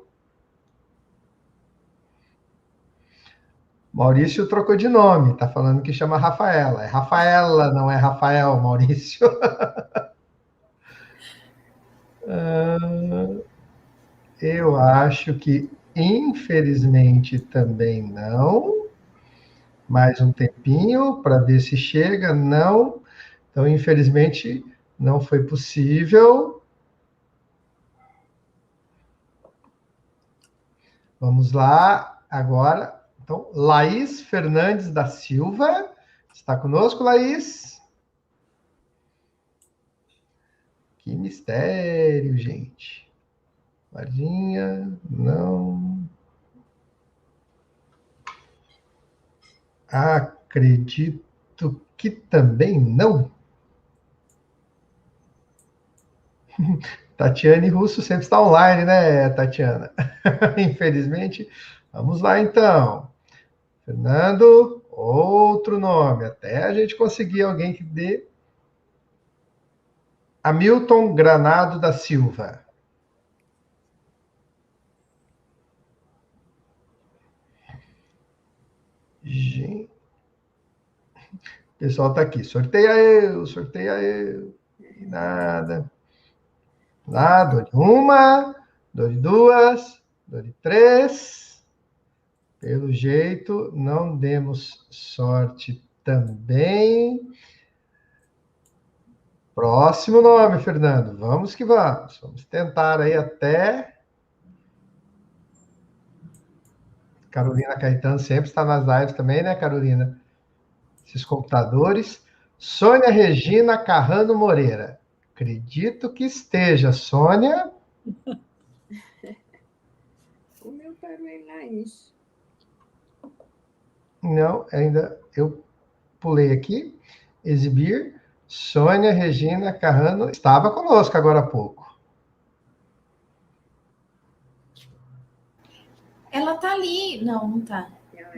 Maurício trocou de nome, está falando que chama Rafaela. É Rafaela, não é Rafael, Maurício. Eu acho que, infelizmente, também não. Mais um tempinho para ver se chega. Não. Então, infelizmente, não foi possível. Vamos lá, agora. Então, Laís Fernandes da Silva. Está conosco, Laís? Que mistério, gente. Marinha, não. Acredito que também não. Tatiane Russo sempre está online, né, Tatiana? Infelizmente. Vamos lá, então. Fernando, outro nome. Até a gente conseguir alguém que dê. Hamilton Granado da Silva. Gente. O pessoal está aqui. Sorteia eu. E nada. Lá, dou-lhe uma, dou-lhe duas, dou-lhe três. Pelo jeito, não demos sorte também. Próximo nome, Fernando. Vamos que vamos. Vamos tentar aí até... Carolina Caetano sempre está nas lives também, né, Carolina? Esses computadores. Sônia Regina Carrano Moreira. Acredito que esteja, Sônia. Parou aí, Laís. Não, ainda eu pulei aqui. Exibir. Sônia Regina Carrano estava conosco agora há pouco. Ela tá ali. Não, não tá.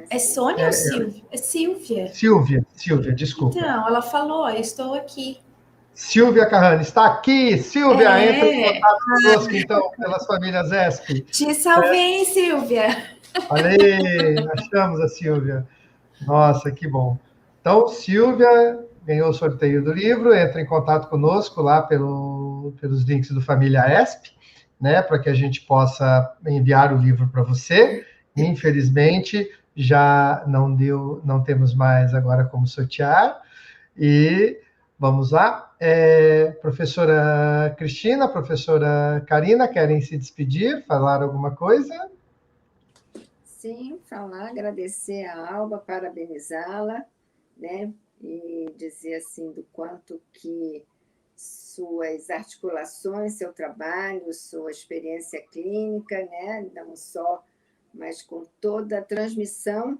É Sônia ou Silvia? É Silvia. Silvia, desculpa. Então, ela falou, eu estou aqui. Silvia Carrano, está aqui. Silvia, entra em contato conosco, então, pelas famílias ESP. Te salvei, Silvia. Falei, achamos a Silvia. Nossa, que bom. Então, Silvia ganhou o sorteio do livro, entra em contato conosco lá pelos links do Família ESP, né, para que a gente possa enviar o livro para você. Infelizmente, já não temos mais agora como sortear. E vamos lá. Professora Cristina, professora Karina, querem se despedir, falar alguma coisa? Sim, falar, agradecer a Alba, parabenizá-la, né? E dizer assim do quanto que suas articulações, seu trabalho, sua experiência clínica, né? Não só, mas com toda a transmissão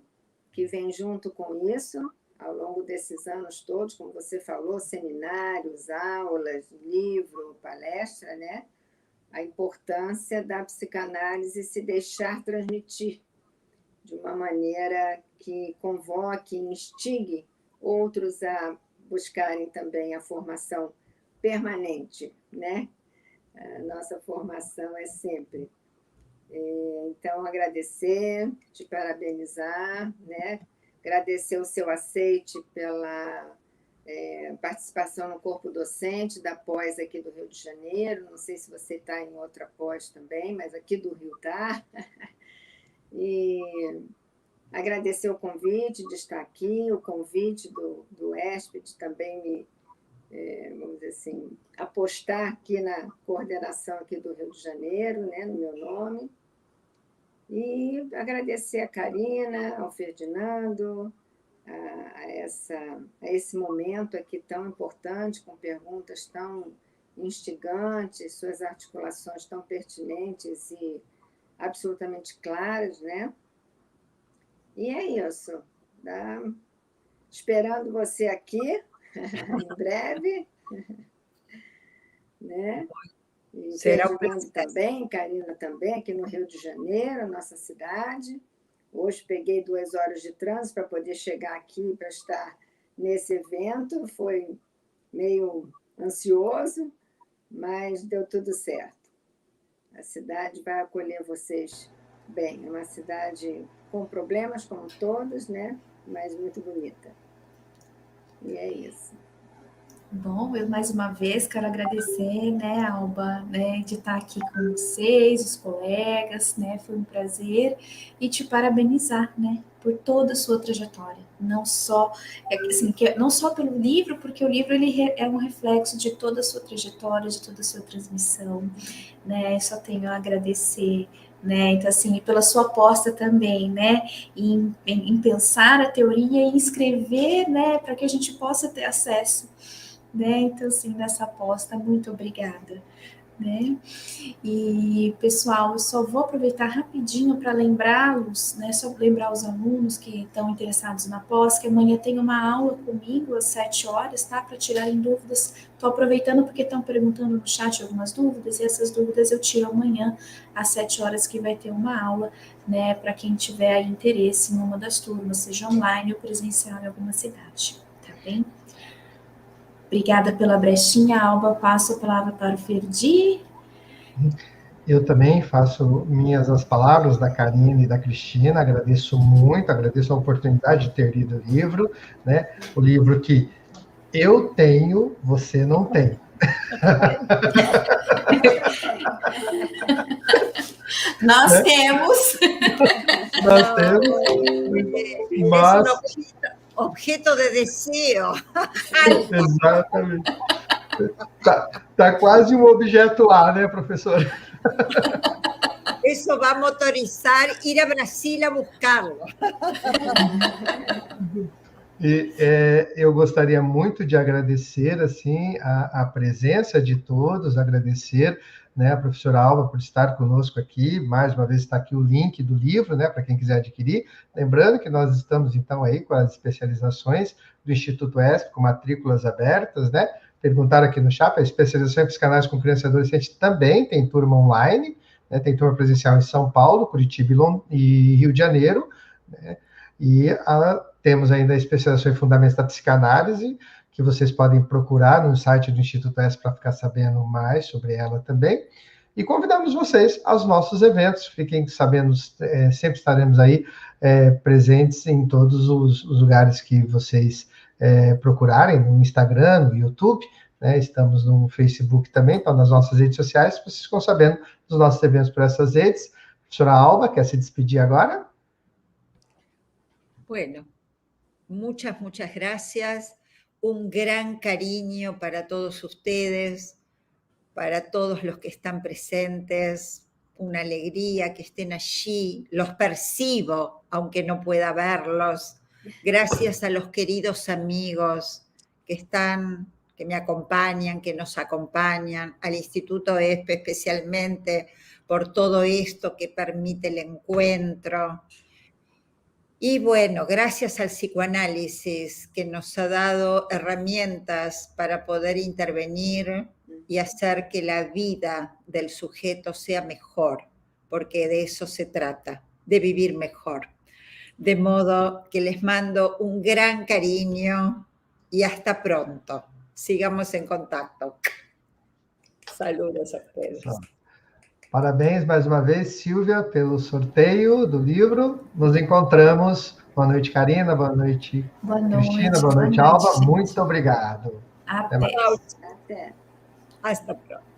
que vem junto com isso, ao longo desses anos todos, como você falou, seminários, aulas, livro, palestra, né? A importância da psicanálise se deixar transmitir de uma maneira que convoque e instigue outros a buscarem também a formação permanente, né? A nossa formação é sempre. Então, agradecer, te parabenizar, né? Agradecer o seu aceite pela participação no corpo docente da pós aqui do Rio de Janeiro. Não sei se você está em outra pós também, mas aqui do Rio está. E agradecer o convite de estar aqui, o convite do ESP de também vamos dizer assim, apostar aqui na coordenação aqui do Rio de Janeiro, né, no meu nome. E agradecer a Karina, ao Ferdinando, a esse momento aqui tão importante, com perguntas tão instigantes, suas articulações tão pertinentes e absolutamente claras, né? E é isso. Esperando você aqui, em breve, né? E Fernando também, Karina também, aqui no Rio de Janeiro, nossa cidade. Hoje peguei 2 horas de trânsito para poder chegar aqui, para estar nesse evento. Foi meio ansioso, mas deu tudo certo. A cidade vai acolher vocês bem. É uma cidade com problemas, como todos, né? Mas muito bonita. E é isso. Bom, eu mais uma vez quero agradecer, né, Alba, né, de estar aqui com vocês, os colegas, né, foi um prazer, e te parabenizar, né, por toda a sua trajetória, não só, assim, não só pelo livro, porque o livro ele é um reflexo de toda a sua trajetória, de toda a sua transmissão, né, só tenho a agradecer, né, então assim, pela sua aposta também, né, em pensar a teoria e escrever, né, para que a gente possa ter acesso, né? Então, assim, nessa aposta, muito obrigada, né? E, pessoal, eu só vou aproveitar rapidinho para lembrá-los, né? Só lembrar os alunos que estão interessados na pós, que amanhã tem uma aula comigo às 7 horas, tá? Para tirarem dúvidas. Estou aproveitando porque estão perguntando no chat algumas dúvidas, e essas dúvidas eu tiro amanhã às 7 horas, que vai ter uma aula, né? Para quem tiver interesse em uma das turmas, seja online ou presencial em alguma cidade, tá bem? Obrigada pela brechinha, Alba. Passo a palavra para o Ferdi. Eu também faço minhas as palavras da Karina e da Cristina, agradeço muito, agradeço a oportunidade de ter lido o livro, né? O livro que eu tenho, você não tem. Nós temos. Nós temos, mas... Objeto de deseo. Exatamente. Tá quase um objeto lá, né, professora? Isso vai motorizar, ir a Brasil a buscá-lo. E eu gostaria muito de agradecer assim a presença de todos, agradecer né, a professora Alba, por estar conosco aqui. Mais uma vez está aqui o link do livro, né, para quem quiser adquirir. Lembrando que nós estamos, então, aí com as especializações do Instituto ESP, com matrículas abertas, né? Perguntaram aqui no chat, a especialização em psicanálise com criança e adolescente também tem turma online, né? Tem turma presencial em São Paulo, Curitiba e Rio de Janeiro, né? E temos ainda a especialização em fundamentos da psicanálise, que vocês podem procurar no site do Instituto ESP para ficar sabendo mais sobre ela também. E convidamos vocês aos nossos eventos, fiquem sabendo, sempre estaremos aí presentes em todos os lugares que vocês procurarem, no Instagram, no YouTube, né? Estamos no Facebook também, então nas nossas redes sociais, vocês ficam sabendo dos nossos eventos por essas redes. A professora Alba, quer se despedir agora? Bueno, muchas gracias. Un gran cariño para todos ustedes, para todos los que están presentes, una alegría que estén allí, los percibo, aunque no pueda verlos. Gracias a los queridos amigos que están, que me acompañan, que nos acompañan, al Instituto ESPE especialmente por todo esto que permite el encuentro. Y bueno, gracias al psicoanálisis que nos ha dado herramientas para poder intervenir y hacer que la vida del sujeto sea mejor, porque de eso se trata, de vivir mejor. De modo que les mando un gran cariño y hasta pronto. Sigamos en contacto. Saludos a ustedes. Parabéns mais uma vez, Silvia, pelo sorteio do livro. Nos encontramos. Boa noite, Karina. Boa noite, Cristina. Boa noite, Alba. Muito obrigado. Até. Até. Hasta pronto.